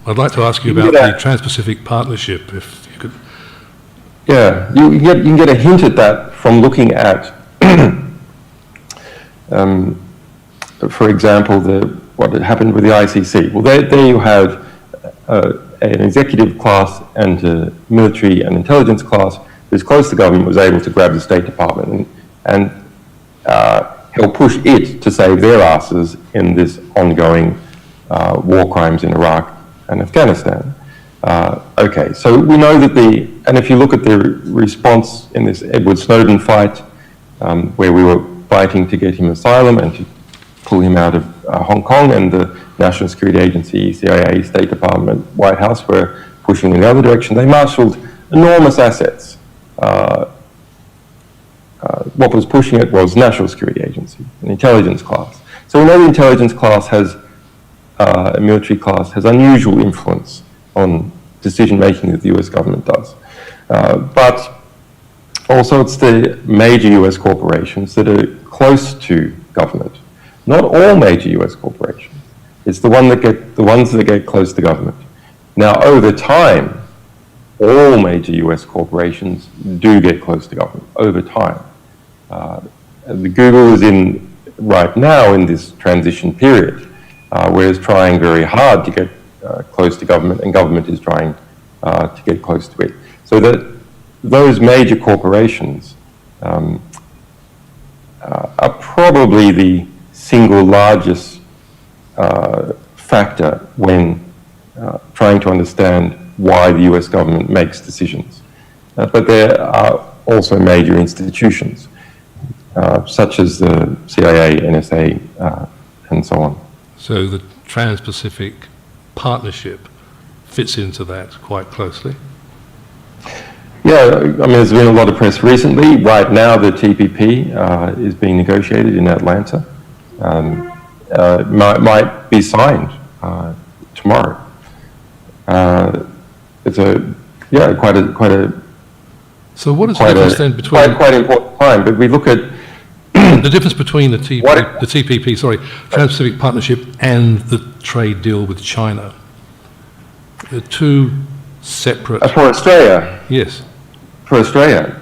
I'd like to ask you about the Trans-Pacific Partnership, if you could. Yeah, you can get a hint at that from looking at, for example, what had happened with the ICC. Well, there you had an executive class and a military and intelligence class who's close to government was able to grab the State Department and help push it to save their asses in this ongoing war crimes in Iraq and Afghanistan. Okay, so we know that and if you look at the response in this Edward Snowden fight, where we were fighting to get him asylum and to pull him out of Hong Kong, and the National Security Agency, CIA, State Department, White House were pushing in the other direction, they marshaled enormous assets. What was pushing it was National Security Agency, an intelligence class. So we know the intelligence class has, a military class, has unusual influence on decision-making that the US government does. But also it's the major US corporations that are close to government. Not all major US corporations. It's the ones that get close to government. Now, over time, all major US corporations do get close to government, over time. The Google is right now in this transition period, where it's trying very hard to get close to government, and government is trying to get close to it. So that those major corporations are probably the single largest factor when trying to understand why the US government makes decisions. But there are also major institutions, such as the CIA, NSA, and so on. So the Trans-Pacific Partnership fits into that quite closely? Yeah, I mean, there's been a lot of press recently. Right now, the TPP is being negotiated in Atlanta. Might be signed tomorrow. It's quite a. So what is the difference then between quite important time? But we look at the difference between the TPP, Trans-Pacific Partnership, and the trade deal with China. They're two separate. For Australia. Yes. For Australia.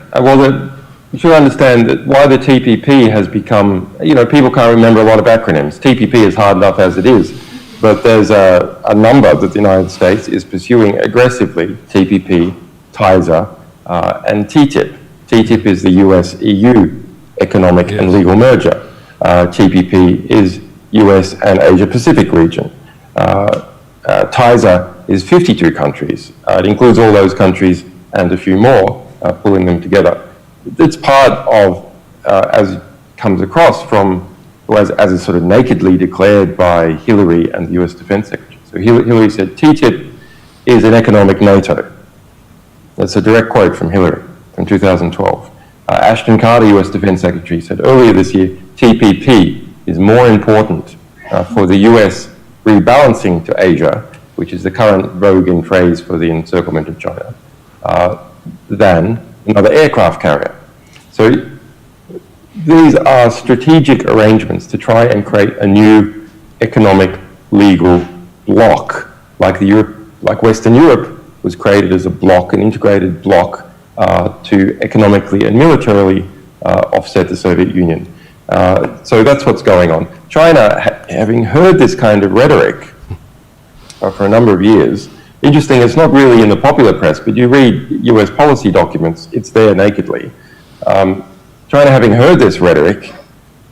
You should understand that why the TPP has become, people can't remember a lot of acronyms. TPP is hard enough as it is, but there's a number that the United States is pursuing aggressively: TPP, TISA, and TTIP. TTIP is the US-EU economic and legal merger. TPP is US and Asia-Pacific region. TISA is 52 countries. It includes all those countries and a few more, pulling them together. It's part of, as comes across from, as is sort of nakedly declared by Hillary and the US Defense Secretary. So Hillary said, TTIP is an economic NATO. That's a direct quote from Hillary from 2012. Ashton Carter, US Defense Secretary, said earlier this year, TPP is more important for the US rebalancing to Asia, which is the current vogue phrase for the encirclement of China, than another aircraft carrier. So these are strategic arrangements to try and create a new economic legal bloc, like Western Europe was created as a bloc, an integrated bloc to economically and militarily offset the Soviet Union. So that's what's going on. China, having heard this kind of rhetoric for a number of years, interesting, it's not really in the popular press, but you read US policy documents, it's there nakedly. China, having heard this rhetoric,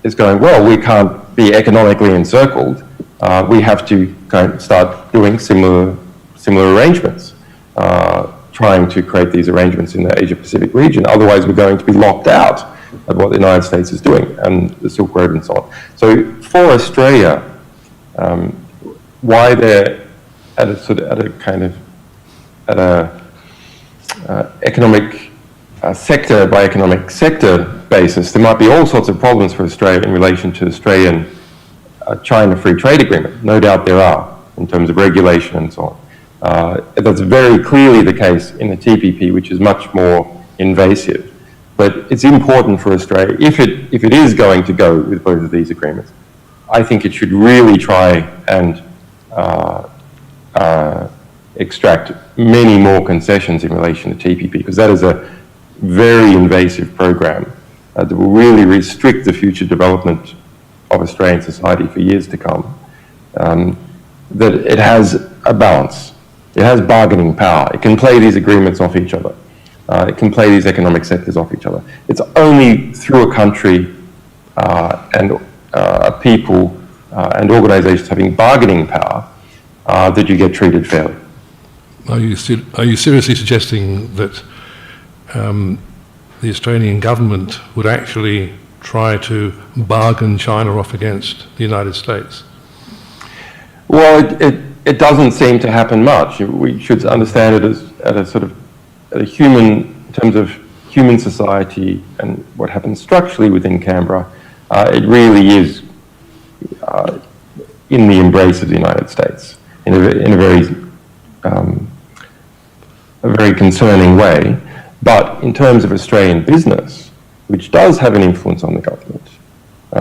is going, well, we can't be economically encircled. We have to kind of start doing similar arrangements. trying to create these arrangements in the Asia-Pacific region. Otherwise, we're going to be locked out of what the United States is doing, and the Silk Road and so on. So for Australia, why they're economic sector by economic sector basis, there might be all sorts of problems for Australia in relation to Australian China Free Trade Agreement. No doubt there are, in terms of regulation and so on. That's very clearly the case in the TPP, which is much more invasive. But it's important for Australia, if it is going to go with both of these agreements, I think it should really try and extract many more concessions in relation to TPP, because that is a very invasive program that will really restrict the future development of Australian society for years to come. That it has a balance. It has bargaining power. It can play these agreements off each other. It can play these economic sectors off each other. It's only through a country and a people and organisations having bargaining power that you get treated fairly. Are you seriously suggesting that the Australian government would actually try to bargain China off against the United States? Well, it doesn't seem to happen much. We should understand it as at a human, in terms of human society and what happens structurally within Canberra. It really is in the embrace of the United States in a very concerning way. But in terms of Australian business, which does have an influence on the government,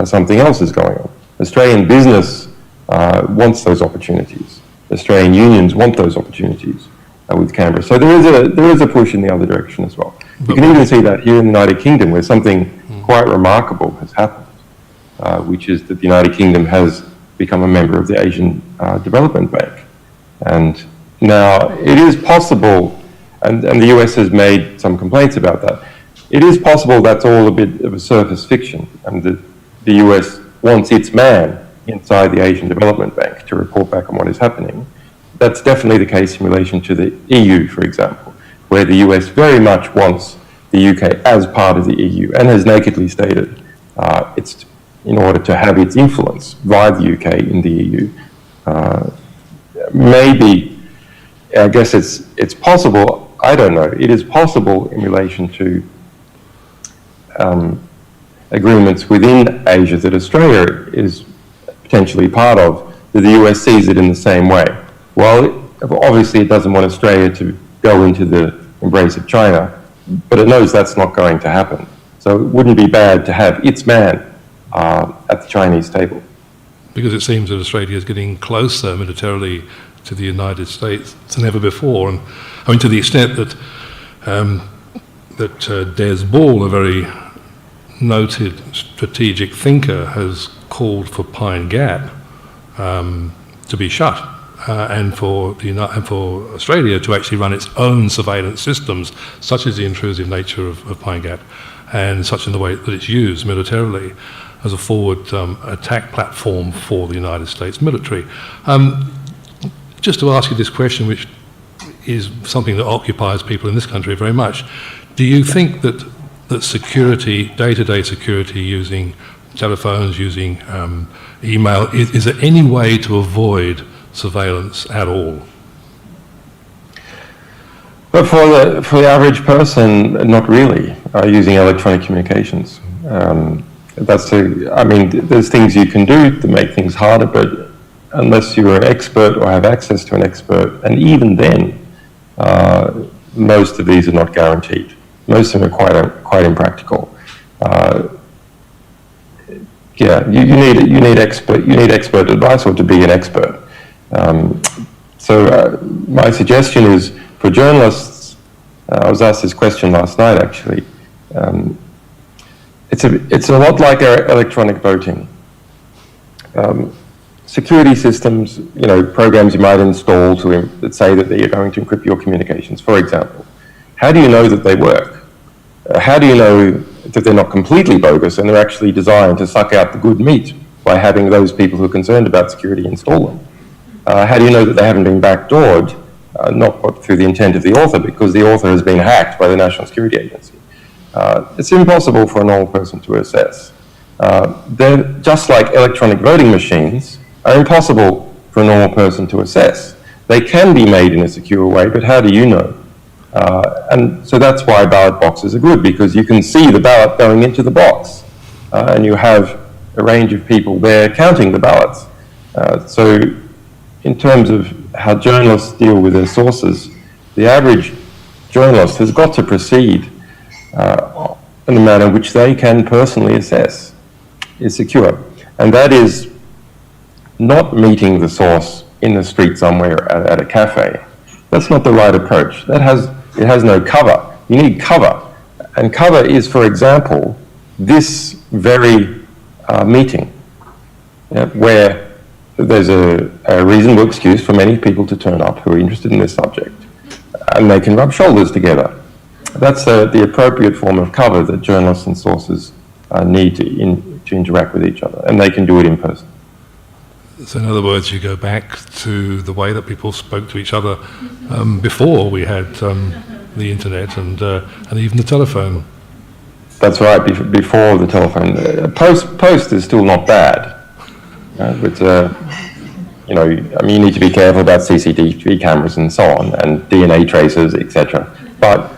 something else is going on. Australian business wants those opportunities. Australian unions want those opportunities with Canberra. So there is a push in the other direction as well. You can even see that here in the United Kingdom, where something quite remarkable has happened, which is that the United Kingdom has become a member of the Asian Development Bank. And now it is possible, and the US has made some complaints about that, it is possible that's all a bit of a surface fiction, and that the US wants its man inside the Asian Development Bank to report back on what is happening. That's definitely the case in relation to the EU, for example, where the US very much wants the UK as part of the EU and has nakedly stated it's in order to have its influence via the UK in the EU. Maybe, I guess it's possible, I don't know, it is possible in relation to agreements within Asia that Australia is potentially part of, that the US sees it in the same way. Well, obviously it doesn't want Australia to go into the embrace of China, but it knows that's not going to happen. So it wouldn't be bad to have its man at the Chinese table. Because it seems that Australia is getting closer militarily to the United States than ever before. And I mean, to the extent that Des Ball, a very noted strategic thinker, has called for Pine Gap to be shut, and for Australia to actually run its own surveillance systems, such as the intrusive nature of Pine Gap, and such in the way that it's used militarily as a forward attack platform for the United States military. Just to ask you this question, which is something that occupies people in this country very much, do you think that security, day-to-day security using telephones, using email, is there any way to avoid surveillance at all? But for the average person, not really, using electronic communications. I mean, there's things you can do to make things harder, but unless you're an expert or have access to an expert, and even then, most of these are not guaranteed. Most of them are quite impractical. Yeah, you need expert advice, or to be an expert. So my suggestion is for journalists. I was asked this question last night, actually. It's a lot like electronic voting. Security systems, programs you might install that say that you're going to encrypt your communications, for example. How do you know that they work? How do you know that they're not completely bogus and they're actually designed to suck out the good meat by having those people who are concerned about security install them? How do you know that they haven't been backdoored not through the intent of the author, because the author has been hacked by the National Security Agency. It's impossible for a normal person to assess. They're just like electronic voting machines are impossible for a normal person to assess. They can be made in a secure way, but how do you know? And so that's why ballot boxes are good, because you can see the ballot going into the box, and you have a range of people there counting the ballots. So in terms of how journalists deal with their sources, the average journalist has got to proceed in a manner which they can personally assess is secure. And that is not meeting the source in the street somewhere at a cafe. That's not the right approach. It has no cover. You need cover. And cover is, for example, this very meeting, where there's a reasonable excuse for many people to turn up who are interested in this subject, and they can rub shoulders together. That's the appropriate form of cover that journalists and sources need to interact with each other, and they can do it in person. So in other words, you go back to the way that people spoke to each other before we had the internet and even the telephone. That's right, before the telephone. Post is still not bad. But, you need to be careful about CCTV cameras and so on, and DNA tracers, etc. But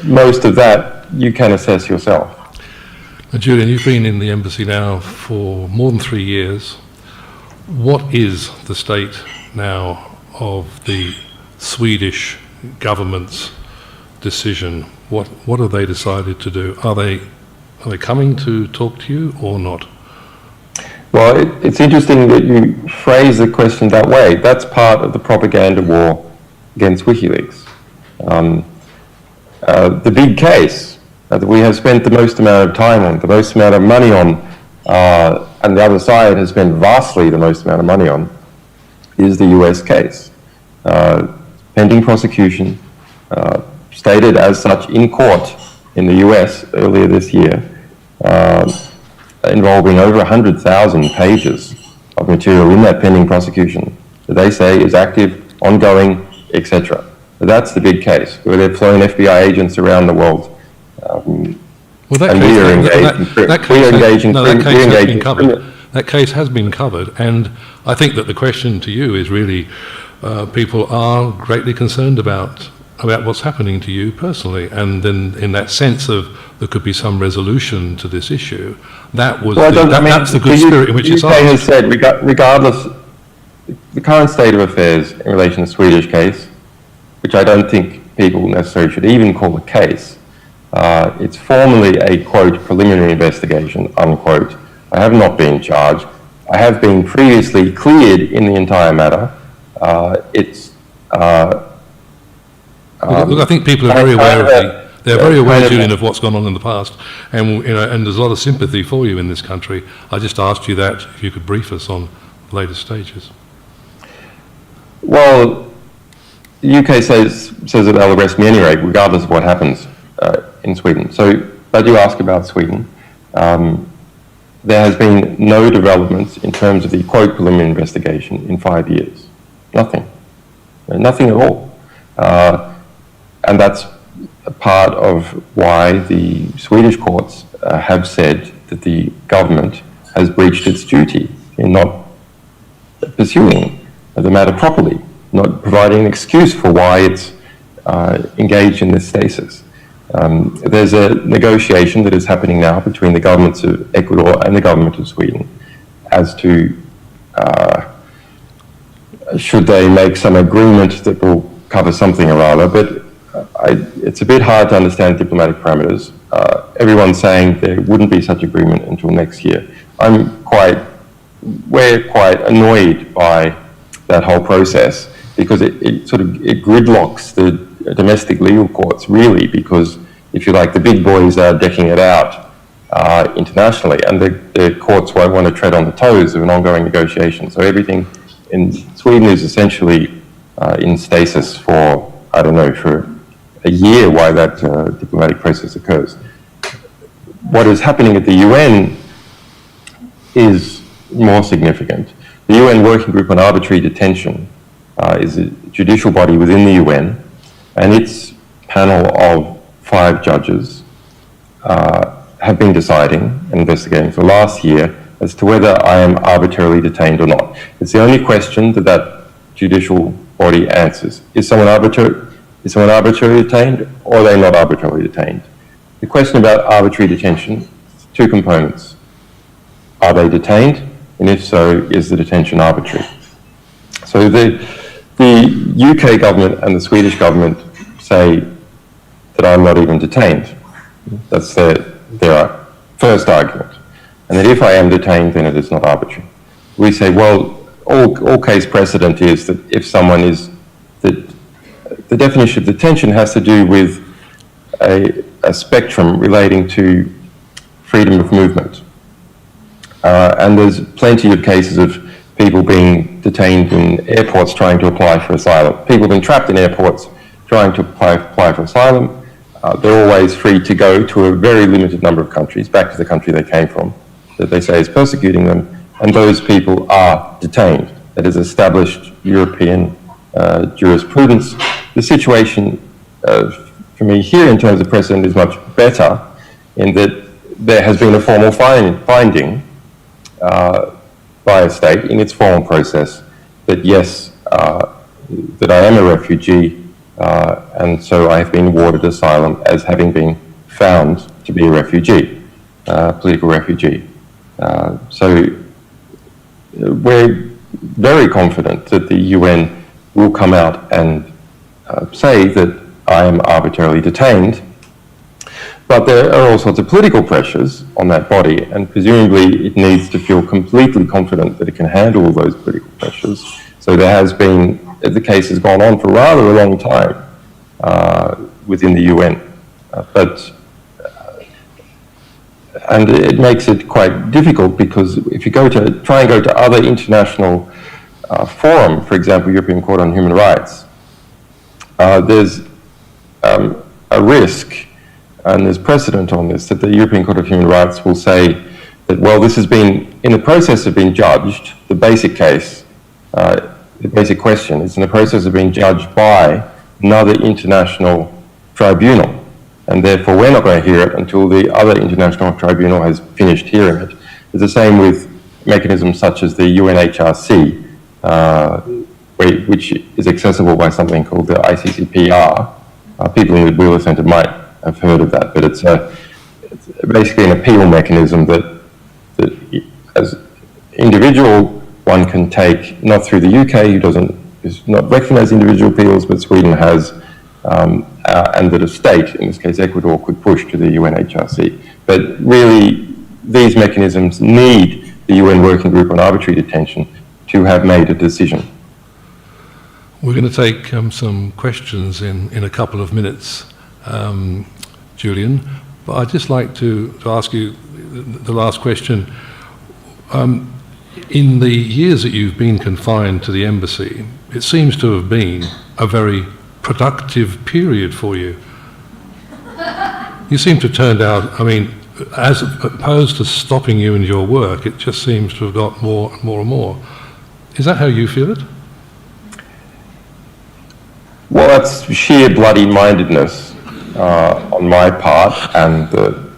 most of that you can assess yourself. Now, Julian, you've been in the embassy now for more than 3 years. What is the state now of the Swedish government's decision? What have they decided to do? Are they coming to talk to you or not? Well, it's interesting that you phrase the question that way. That's part of the propaganda war against WikiLeaks. The big case that we have spent the most amount of time on, the most amount of money on, and the other side has spent vastly the most amount of money on, is the US case. Pending prosecution, stated as such in court in the US earlier this year, involving over 100,000 pages of material in that pending prosecution that they say is active, ongoing, etc. That's the big case, where they've flown FBI agents around the world. That case has been covered, and I think that the question to you is really, people are greatly concerned about what's happening to you personally, and then in that sense of there could be some resolution to this issue. That's the good spirit in which it's asked. The UK has said, regardless, the current state of affairs in relation to the Swedish case, which I don't think people necessarily should even call a case, it's formally a, quote, preliminary investigation, unquote. I have not been charged. I have been previously cleared in the entire matter. Look, I think people are very aware they're very aware, Julian, of what's gone on in the past, and and there's a lot of sympathy for you in this country. I just asked you that if you could brief us on the latest stages. Well, the UK says that they'll arrest me anyway, regardless of what happens in Sweden. So, but you ask about Sweden. There has been no developments in terms of the, quote, preliminary investigation in 5 years. Nothing. Nothing at all. And that's a part of why the Swedish courts have said that the government has breached its duty in not pursuing the matter properly, not providing an excuse for why it's engaged in this stasis. There's a negotiation that is happening now between the governments of Ecuador and the government of Sweden as to should they make some agreement that will cover something or other, but it's a bit hard to understand diplomatic parameters. Everyone's saying there wouldn't be such agreement until next year. We're quite annoyed by that whole process because it gridlocks the domestic legal courts, really, because if you like, the big boys are decking it out internationally, and the courts won't want to tread on the toes of an ongoing negotiation. So everything in Sweden is essentially in stasis for, I don't know, for a year while that diplomatic process occurs. What is happening at the UN is more significant. The UN Working Group on Arbitrary Detention is judicial body within the UN, and its panel of 5 judges have been deciding and investigating for last year as to whether I am arbitrarily detained or not. It's the only question that that judicial body answers. Is someone arbitrarily detained, or are they not arbitrarily detained? The question about arbitrary detention, 2 components. Are they detained? And if so, is the detention arbitrary? So the UK government and the Swedish government say that I'm not even detained. That's their first argument. And that if I am detained, then it is not arbitrary. We say, well, all case precedent is that if someone is, the definition of detention has to do with a spectrum relating to freedom of movement. And there's plenty of cases of people being detained in airports trying to apply for asylum. People have been trapped in airports trying to apply for asylum. They're always free to go to a very limited number of countries, back to the country they came from, that they say is persecuting them, and those people are detained. That is established European jurisprudence. The situation for me here in terms of precedent is much better in that there has been a formal finding by a state in its formal process that yes, that I am a refugee, and so I have been awarded asylum as having been found to be a refugee, political refugee. So we're very confident that the UN will come out and say that I am arbitrarily detained, but there are all sorts of political pressures on that body, and presumably it needs to feel completely confident that it can handle all those political pressures. So there has been, the case has gone on for rather a long time within the UN, and it makes it quite difficult because if you try and go to other international forum, for example, European Court on Human Rights, there's a risk, and there's precedent on this, that the European Court of Human Rights will say that, well, this has been, in the process of being judged, the basic case, the basic question is in the process of being judged by another international tribunal, and therefore we're not going to hear it until the other international tribunal has finished hearing it. It's the same with mechanisms such as the UNHRC, which is accessible by something called the ICCPR. People in the Wheeler Centre might have heard of that, but it's basically an appeal mechanism that as individual one can take, not through the UK, is not recognised individual appeals, but Sweden has, and that a state, in this case Ecuador, could push to the UNHRC. But really, these mechanisms need the UN Working Group on Arbitrary Detention to have made a decision. We're going to take some questions in a couple of minutes, Julian, but I'd just like to ask you the last question. In the years that you've been confined to the embassy, it seems to have been a very productive period for you. You seem to have turned out, I mean, as opposed to stopping you in your work, it just seems to have got more and more and more. Is that how you feel it? Well, that's sheer bloody-mindedness on my part and the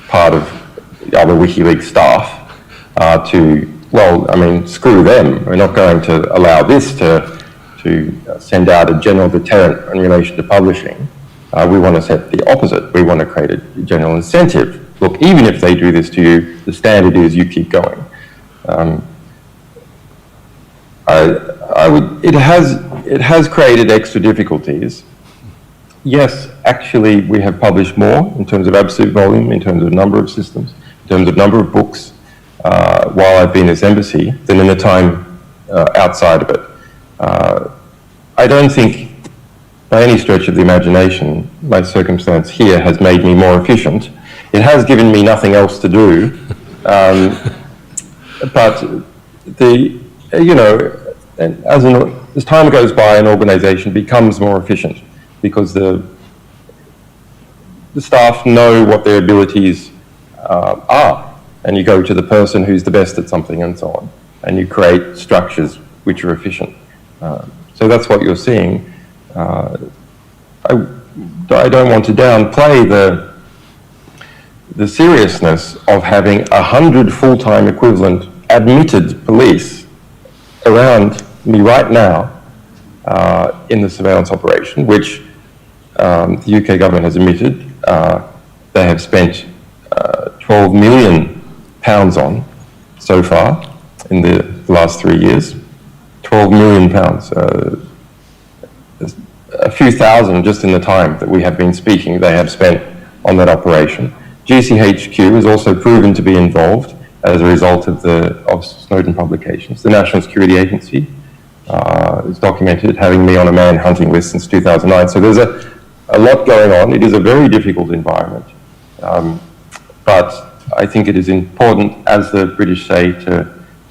part of the other WikiLeaks staff screw them. We're not going to allow this to send out a general deterrent in relation to publishing. We want to set the opposite. We want to create a general incentive. Look, even if they do this to you, the standard is you keep going. It has created extra difficulties. Yes, actually, we have published more in terms of absolute volume, in terms of number of systems, in terms of number of books, while I've been in this embassy, than in the time outside of it. I don't think, by any stretch of the imagination, my circumstance here has made me more efficient. It has given me nothing else to do, but as time goes by, an organisation becomes more efficient because the staff know what their abilities are, and you go to the person who's the best at something and so on, and you create structures which are efficient. So that's what you're seeing. I don't want to downplay the seriousness of having 100 full-time equivalent admitted police around me right now in the surveillance operation, which the UK government has admitted they have spent £12 million on so far in the last 3 years. £12 million, a few thousand just in the time that we have been speaking, they have spent on that operation. GCHQ has also proven to be involved as a result of Snowden publications. The National Security Agency is documented having me on a man-hunting list since 2009. So there's a lot going on. It is a very difficult environment. But I think it is important, as the British say, to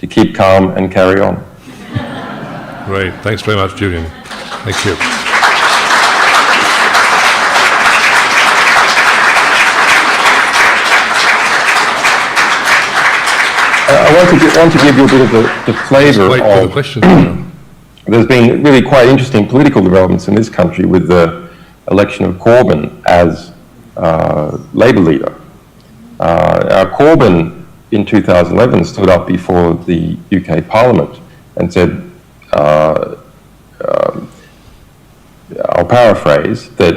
keep calm and carry on. Great. Thanks very much, Julian. Thank you. I want to give you a bit of the flavour of... for the question. There's been really quite interesting political developments in this country with the election of Corbyn as Labour leader. Corbyn in 2011 stood up before the UK Parliament and said, I'll paraphrase, that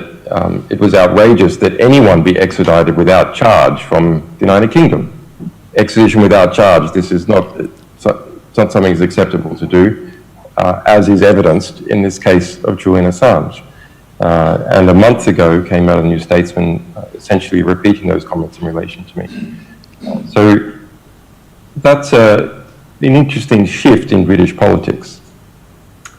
it was outrageous that anyone be extradited without charge from the United Kingdom. Extradition without charge, this is not something that's acceptable to do, as is evidenced in this case of Julian Assange. And a month ago came out a New Statesman essentially repeating those comments in relation to me. So that's an interesting shift in British politics.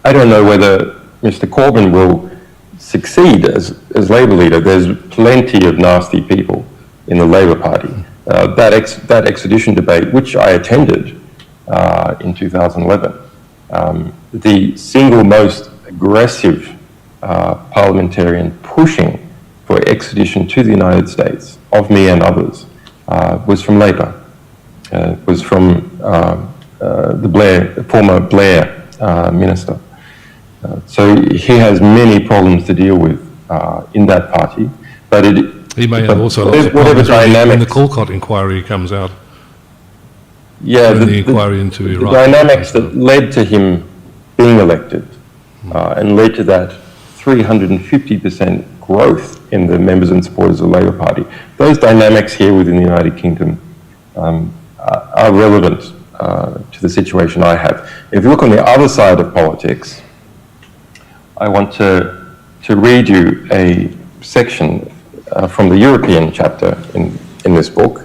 I don't know whether Mr. Corbyn will succeed as Labour leader. There's plenty of nasty people in the Labour Party. That extradition debate, which I attended in 2011, the single most aggressive parliamentarian pushing for extradition to the United States of me and others was from Labour. Was from the former Blair minister. So he has many problems to deal with in that party, but he may have also lots of whatever problems when the Colcott inquiry comes out. Yeah, the inquiry into Iraq. The dynamics that led to him being elected and led to that 350% growth in the members and supporters of the Labour Party. Those dynamics here within the United Kingdom are relevant to the situation I have. If you look on the other side of politics, I want to read you a section from the European chapter in this book,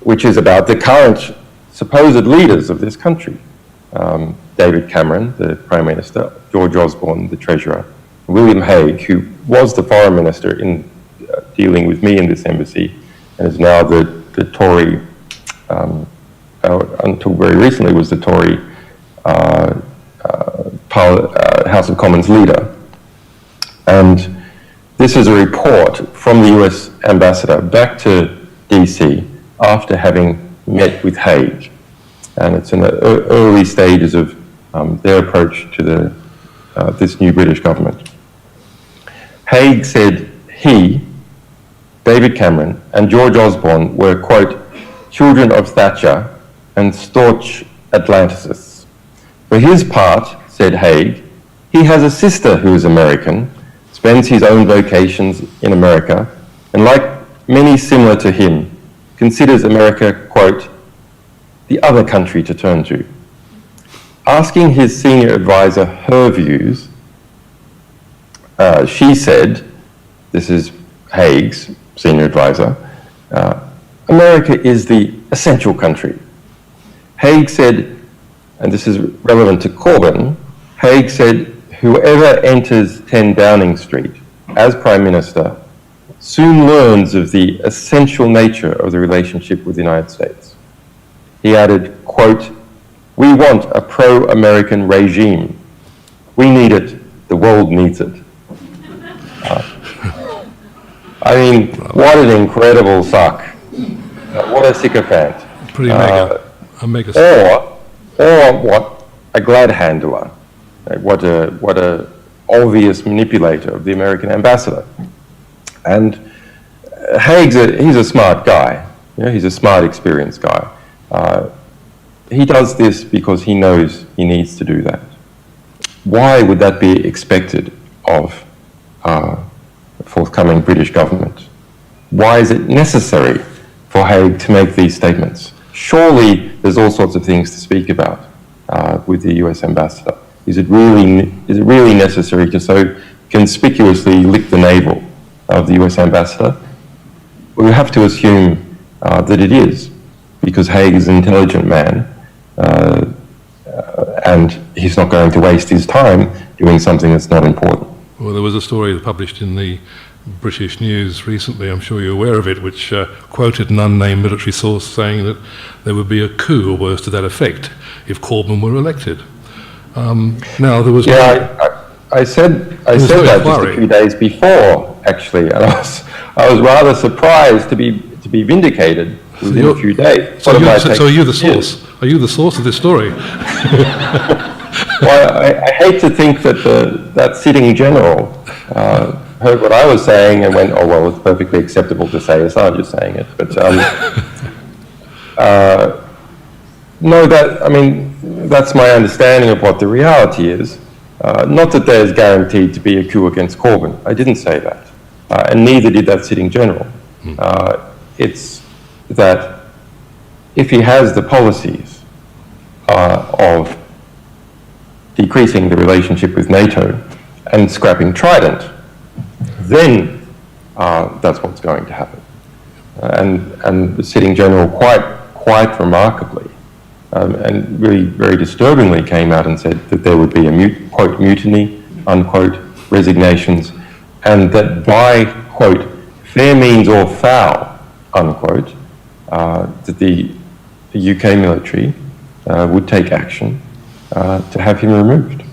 which is about the current supposed leaders of this country. David Cameron, the Prime Minister, George Osborne, the Treasurer, William Hague, who was the Foreign Minister in dealing with me in this embassy, and is now the Tory, until very recently was the Tory House of Commons leader. And this is a report from the US ambassador back to DC after having met with Hague. And it's in the early stages of their approach to this new British government. Hague said he, David Cameron, and George Osborne were, quote, children of Thatcher and staunch Atlanticists. For his part, said Hague, he has a sister who is American, spends his own vacations in America, and like many similar to him, considers America, quote, the other country to turn to. Asking his senior advisor her views, she said, this is Hague's senior advisor, America is the essential country. Hague said, and this is relevant to Corbyn, Hague said, whoever enters 10 Downing Street as Prime Minister soon learns of the essential nature of the relationship with the United States. He added, quote, we want a pro-American regime. We need it. The world needs it. I mean, what an incredible suck. What a sycophant. Pretty mega. A mega. Or what a glad handler, what a obvious manipulator of the American ambassador. And Haig's he's a smart guy. You know, he's a smart, experienced guy. He does this because he knows he needs to do that. Why would that be expected of the forthcoming British government? Why is it necessary for Haig to make these statements? Surely there's all sorts of things to speak about with the US ambassador. Is it really necessary to so conspicuously lick the navel of the US ambassador? We have to assume that it is, because Haig is an intelligent man, and he's not going to waste his time doing something that's not important. Well, there was a story published in the British news recently, I'm sure you're aware of it, which quoted an unnamed military source saying that there would be a coup or worse to that effect if Corbyn were elected. Now, there was... Yeah, I said that just a few days before, actually, and I was rather surprised to be vindicated within a few days. So are you the source? Are you the source of this story? Well, I hate to think that that sitting general heard what I was saying and went, oh, well, it's perfectly acceptable to say Assange is saying it. But no, that's my understanding of what the reality is. Not that there's guaranteed to be a coup against Corbyn. I didn't say that. And neither did that sitting general. It's that if he has the policies of decreasing the relationship with NATO and scrapping Trident, then that's what's going to happen. And the sitting general quite remarkably and really very disturbingly came out and said that there would be a quote mutiny, unquote, resignations, and that by, quote, fair means or foul, unquote, that the UK military would take action to have him removed.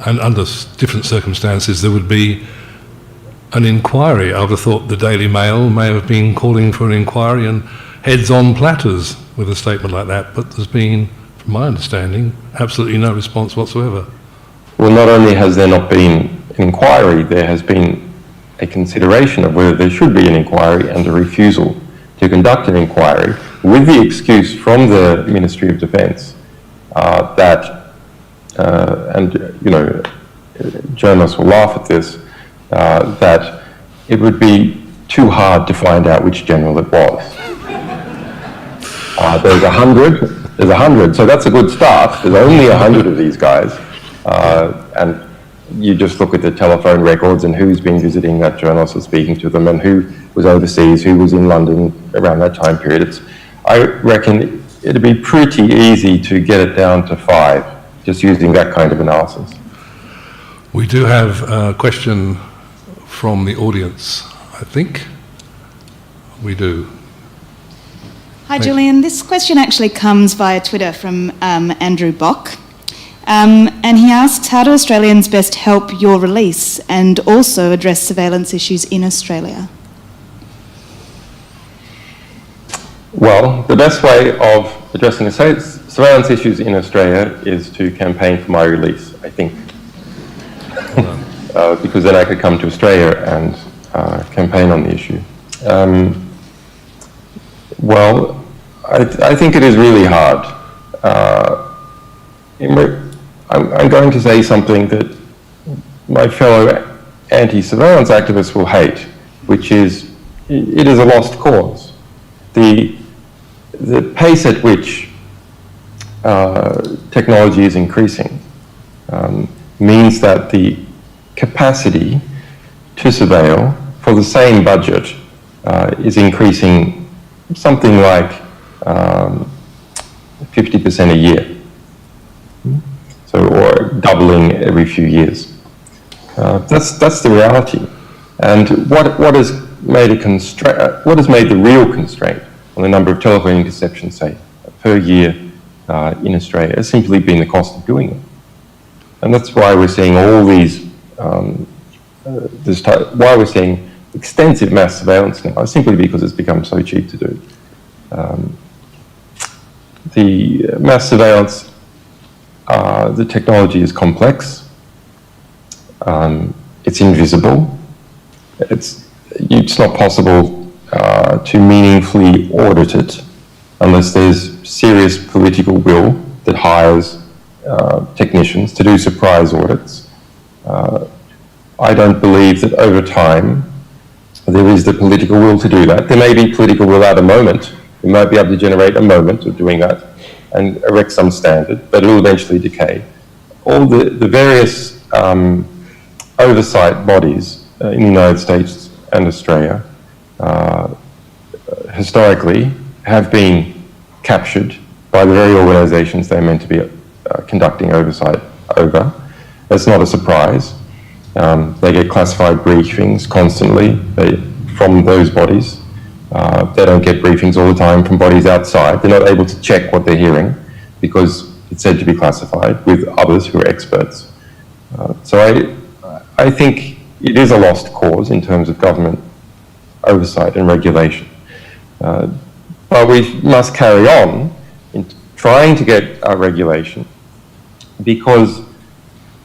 And under different circumstances, there would be an inquiry. I would have thought the Daily Mail may have been calling for an inquiry and heads on platters with a statement like that, but there's been, from my understanding, absolutely no response whatsoever. Well, not only has there not been an inquiry, there has been a consideration of whether there should be an inquiry and a refusal to conduct an inquiry with the excuse from the Ministry of Defence that, and you know, journalists will laugh at this, that it would be too hard to find out which general it was. There's 100, so that's a good start. There's only 100 of these guys, and you just look at the telephone records and who's been visiting that journalist or speaking to them and who was overseas, who was in London around that time period. I reckon it'd be pretty easy to get it down to 5, just using that kind of analysis. We do have a question from the audience, I think. We do. Hi, Julian. This question actually comes via Twitter from Andrew Bock. And he asks, how do Australians best help your release and also address surveillance issues in Australia? Well, the best way of addressing surveillance issues in Australia is to campaign for my release, I think. Because then I could come to Australia and campaign on the issue. Well, I think it is really hard. I'm going to say something that my fellow anti-surveillance activists will hate, which is, it is a lost cause. The pace at which technology is increasing means that the capacity to surveil for the same budget is increasing something like 50% a year. So, or doubling every few years. That's the reality. And what has made the real constraint on the number of telephone interceptions, say, per year in Australia has simply been the cost of doing it. And that's why we're seeing all these, why we're seeing extensive mass surveillance now, simply because it's become so cheap to do. the mass surveillance, the technology is complex, it's invisible, it's not possible to meaningfully audit it unless there's serious political will that hires technicians to do surprise audits. I don't believe that over time there is the political will to do that. There may be political will at a moment. We might be able to generate a moment of doing that and erect some standard, but it will eventually decay. All the various oversight bodies in the United States and Australia historically have been captured by the very organisations they're meant to be conducting oversight over. That's not a surprise. They get classified briefings constantly from those bodies. They don't get briefings all the time from bodies outside. They're not able to check what they're hearing because it's said to be classified with others who are experts. So I think it is a lost cause in terms of government oversight and regulation. But we must carry on in trying to get our regulation because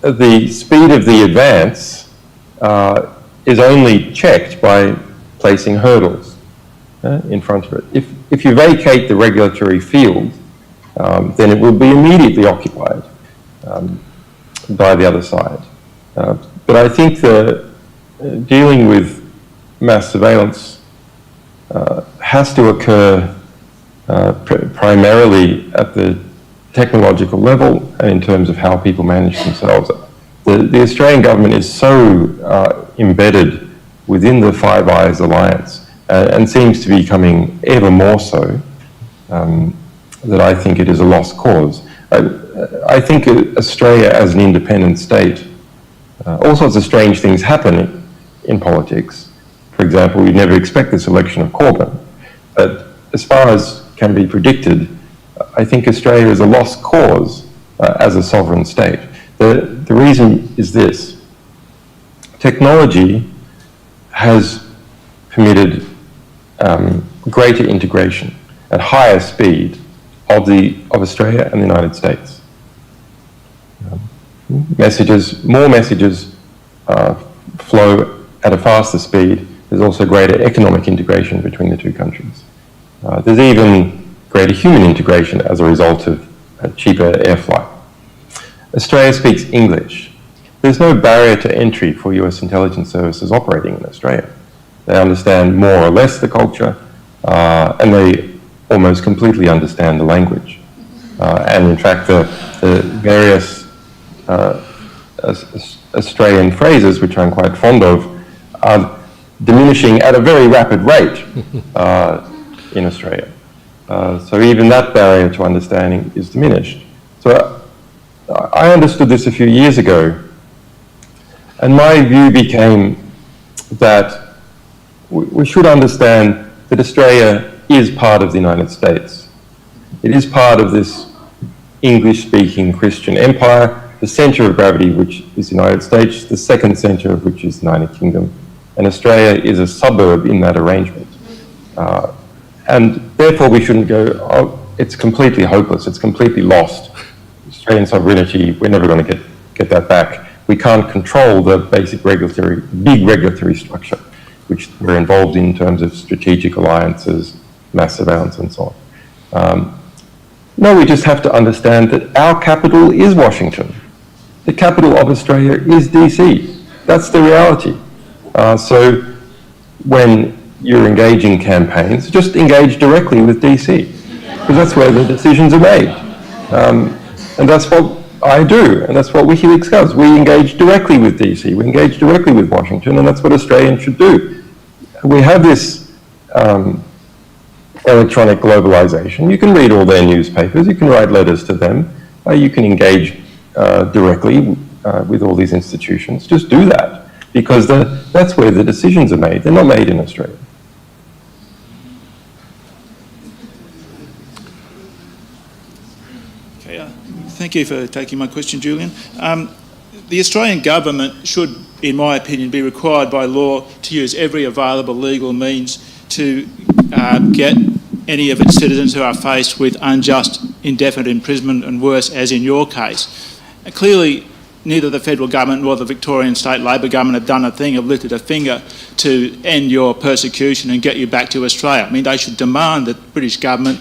the speed of the advance is only checked by placing hurdles in front of it. If you vacate the regulatory field, then it will be immediately occupied by the other side. But I think that dealing with mass surveillance has to occur primarily at the technological level and in terms of how people manage themselves. The Australian government is so embedded within the Five Eyes alliance and seems to be becoming ever more so that I think it is a lost cause. I think Australia as an independent state, all sorts of strange things happen in politics. For example, you'd never expect the selection of Corbyn, but as far as can be predicted, I think Australia is a lost cause as a sovereign state. The reason is this. Technology has permitted greater integration at higher speed of Australia and the United States. More messages flow at a faster speed. There's also greater economic integration between the two countries. There's even greater human integration as a result of cheaper air flight. Australia speaks English. There's no barrier to entry for US intelligence services operating in Australia. They understand more or less the culture, and they almost completely understand the language. And in fact, the various Australian phrases, which I'm quite fond of, are diminishing at a very rapid rate in Australia. So even that barrier to understanding is diminished. So I understood this a few years ago, and my view became that we should understand that Australia is part of the United States. It is part of this English-speaking Christian empire, the centre of gravity which is the United States, the second centre of which is the United Kingdom, and Australia is a suburb in that arrangement. And therefore we shouldn't go, oh, it's completely hopeless, it's completely lost. Australian sovereignty, we're never going to get that back. We can't control the basic big regulatory structure, which we're involved in terms of strategic alliances, mass surveillance and so on. No, we just have to understand that our capital is Washington. The capital of Australia is DC. That's the reality. So when you're engaging campaigns, just engage directly with DC, because that's where the decisions are made. And that's what I do, and that's what WikiLeaks does. We engage directly with DC, we engage directly with Washington, and that's what Australians should do. We have this electronic globalization. You can read all their newspapers, you can write letters to them, you can engage directly with all these institutions. Just do that, because that's where the decisions are made. They're not made in Australia. Thank you for taking my question, Julian. The Australian government should, in my opinion, be required by law to use every available legal means to get any of its citizens who are faced with unjust indefinite imprisonment and worse, as in your case. And clearly, neither the federal government nor the Victorian state Labor government have done a thing, have lifted a finger to end your persecution and get you back to Australia. I mean, they should demand that the British government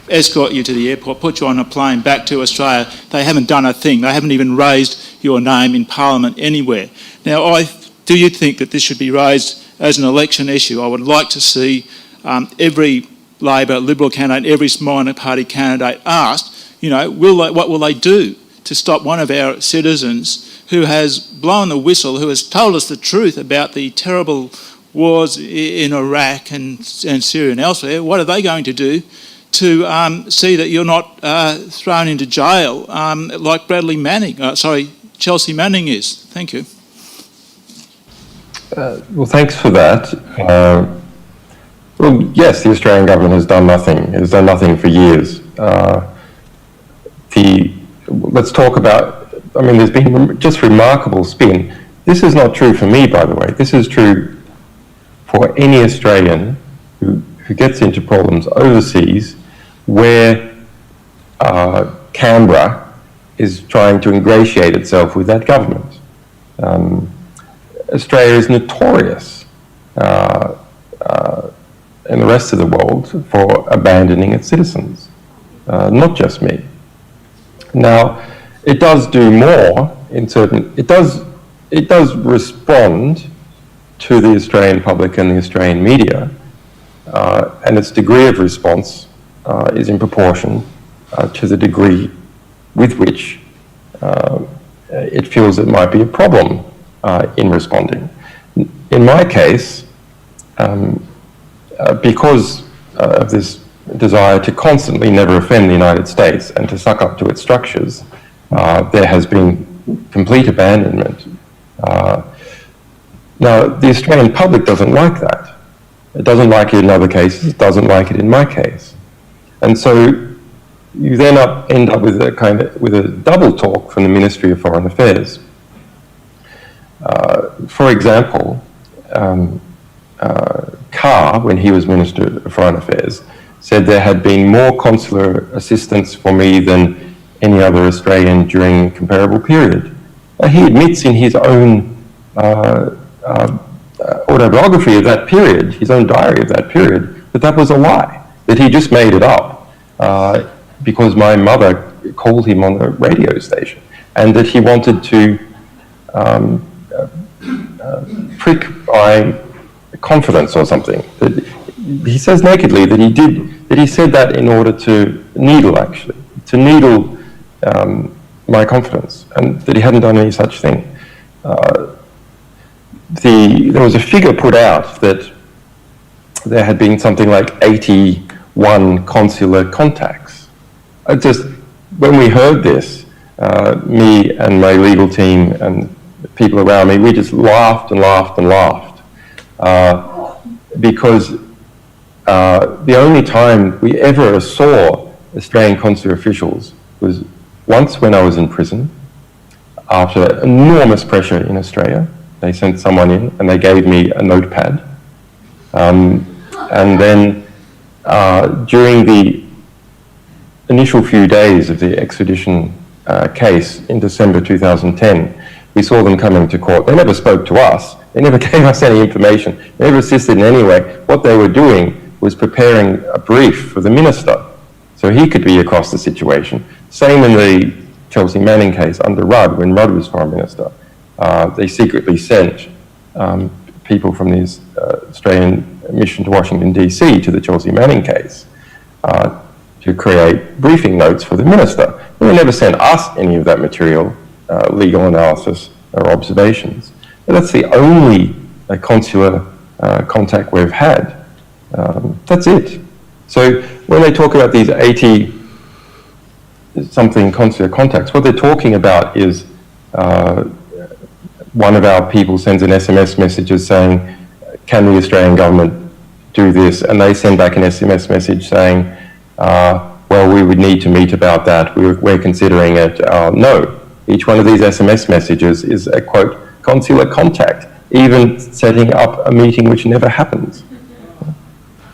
escort you to the airport, put you on a plane back to Australia. They haven't done a thing. They haven't even raised your name in Parliament anywhere. Now, do you think that this should be raised as an election issue? I would like to see every Labor, Liberal candidate, every minor party candidate asked, you know, what will they do to stop one of our citizens who has blown the whistle, who has told us the truth about the terrible wars in Iraq and Syria and elsewhere? What are they going to do to see that you're not thrown into jail like Chelsea Manning is? Thank you. Well, thanks for that. Well, yes, the Australian government has done nothing. It has done nothing for years. Let's talk about, I mean, there's been just remarkable spin. This is not true for me, by the way. This is true for any Australian who gets into problems overseas where Canberra is trying to ingratiate itself with that government. Australia is notorious in the rest of the world for abandoning its citizens, not just me. Now, it does do more in certain, it does respond to the Australian public and the Australian media, and its degree of response is in proportion to the degree with which it feels it might be a problem in responding. In my case, because of this desire to constantly never offend the United States and to suck up to its structures, there has been complete abandonment. Now, the Australian public doesn't like that. It doesn't like it in other cases, it doesn't like it in my case. And so you then end up with a double talk from the Ministry of Foreign Affairs. For example, Carr, when he was Minister of Foreign Affairs, said there had been more consular assistance for me than any other Australian during a comparable period. He admits in his own autobiography of that period, his own diary of that period, that was a lie, that he just made it up because my mother called him on the radio station, and that he wanted to prick my confidence or something. That he says nakedly that he said that in order to needle my confidence, and that he hadn't done any such thing. There was a figure put out that there had been something like 81 consular contacts. When we heard this, me and my legal team and people around me, we just laughed and laughed and laughed. Because the only time we ever saw Australian consular officials was once when I was in prison, after enormous pressure in Australia. They sent someone in and they gave me a notepad. And then during the initial few days of the extradition case in December 2010, we saw them coming to court. They never spoke to us. They never gave us any information. They never assisted in any way. What they were doing was preparing a brief for the minister so he could be across the situation. Same in the Chelsea Manning case under Rudd, when Rudd was Foreign Minister. They secretly sent people from the Australian mission to Washington, D.C. to the Chelsea Manning case to create briefing notes for the minister. They never sent us any of that material, legal analysis or observations. But that's the only consular contact we've had. That's it. So when they talk about these 80-something consular contacts, what they're talking about is one of our people sends an SMS message saying, can the Australian government do this? And they send back an SMS message saying, well, we would need to meet about that. We're considering it. No. Each one of these SMS messages is a, quote, consular contact, even setting up a meeting which never happens.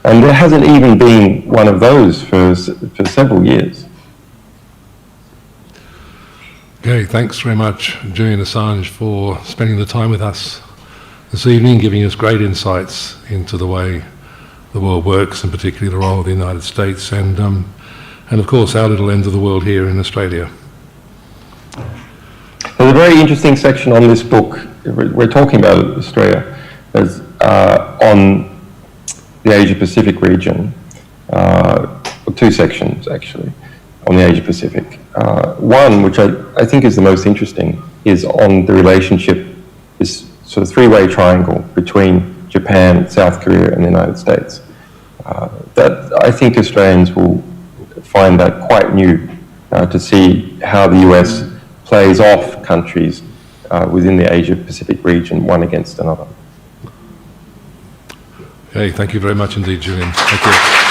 And there hasn't even been one of those for several years. Okay, thanks very much, Julian Assange, for spending the time with us this evening, giving us great insights into the way the world works, and particularly the role of the United States, and of course our little end of the world here in Australia. There's a very interesting section on this book. We're talking about Australia, as on the Asia-Pacific region, two sections actually, on the Asia-Pacific. One, which I think is the most interesting, is on the relationship, this sort of three-way triangle between Japan, South Korea and the United States. That I think Australians will find that quite new, to see how the US plays off countries within the Asia-Pacific region, one against another. Okay, thank you very much indeed, Julian. Thank you.